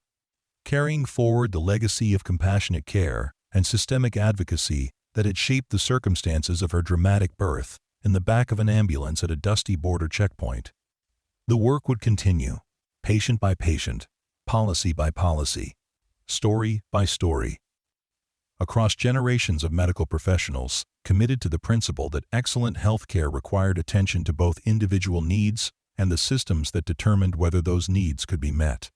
Carrying forward the legacy of compassionate care and systemic advocacy that had shaped the circumstances of her dramatic birth in the back of an ambulance at a dusty border checkpoint. The work would continue, patient by patient, policy by policy, story by story. Across generations of medical professionals committed to the principle that excellent health care required attention to both individual needs and the systems that determined whether those needs could be met.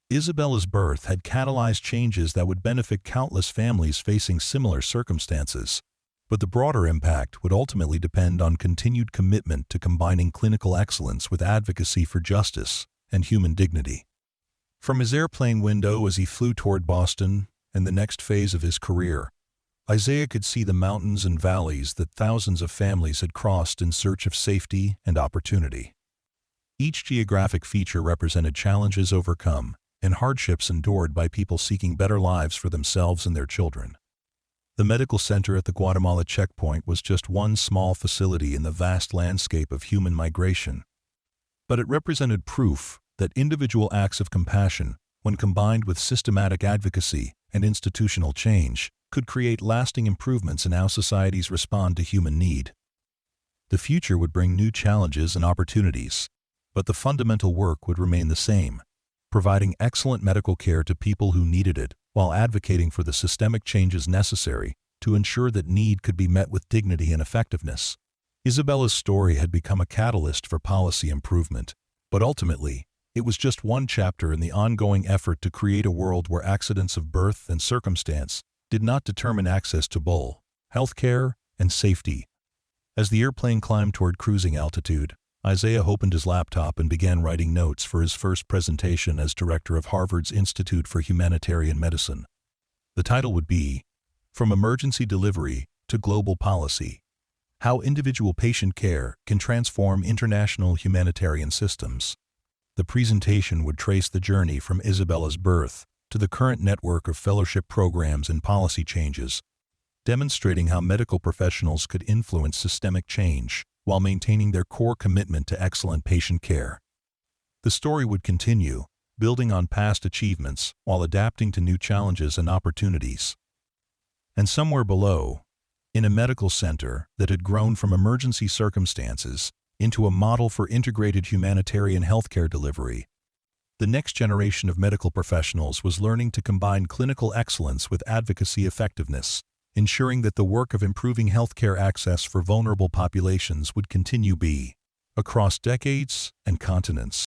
Isabella's birth had catalyzed changes that would benefit countless families facing similar circumstances, but the broader impact would ultimately depend on continued commitment to combining clinical excellence with advocacy for justice and human dignity. From his airplane window as he flew toward Boston and the next phase of his career, Isaiah could see the mountains and valleys that thousands of families had crossed in search of safety and opportunity. Each geographic feature represented challenges overcome and hardships endured by people seeking better lives for themselves and their children. The medical center at the Guatemala checkpoint was just one small facility in the vast landscape of human migration, but it represented proof that individual acts of compassion, when combined with systematic advocacy and institutional change, could create lasting improvements in how societies respond to human need. The future would bring new challenges and opportunities, but the fundamental work would remain the same, providing excellent medical care to people who needed it while advocating for the systemic changes necessary to ensure that need could be met with dignity and effectiveness. Isabella's story had become a catalyst for policy improvement, but ultimately, it was just one chapter in the ongoing effort to create a world where accidents of birth and circumstance did not determine access to health care and safety. As the airplane climbed toward cruising altitude, Isaiah opened his laptop and began writing notes for his first presentation as director of Harvard's Institute for Humanitarian Medicine. The title would be, From Emergency Delivery to Global Policy: How Individual Patient Care Can Transform International Humanitarian Systems. The presentation would trace the journey from Isabella's birth to the current network of fellowship programs and policy changes, demonstrating how medical professionals could influence systemic change while maintaining their core commitment to excellent patient care. The story would continue, building on past achievements while adapting to new challenges and opportunities. And somewhere below, in a medical center that had grown from emergency circumstances into a model for integrated humanitarian healthcare delivery, the next generation of medical professionals was learning to combine clinical excellence with advocacy effectiveness, ensuring that the work of improving healthcare access for vulnerable populations would continue across decades and continents.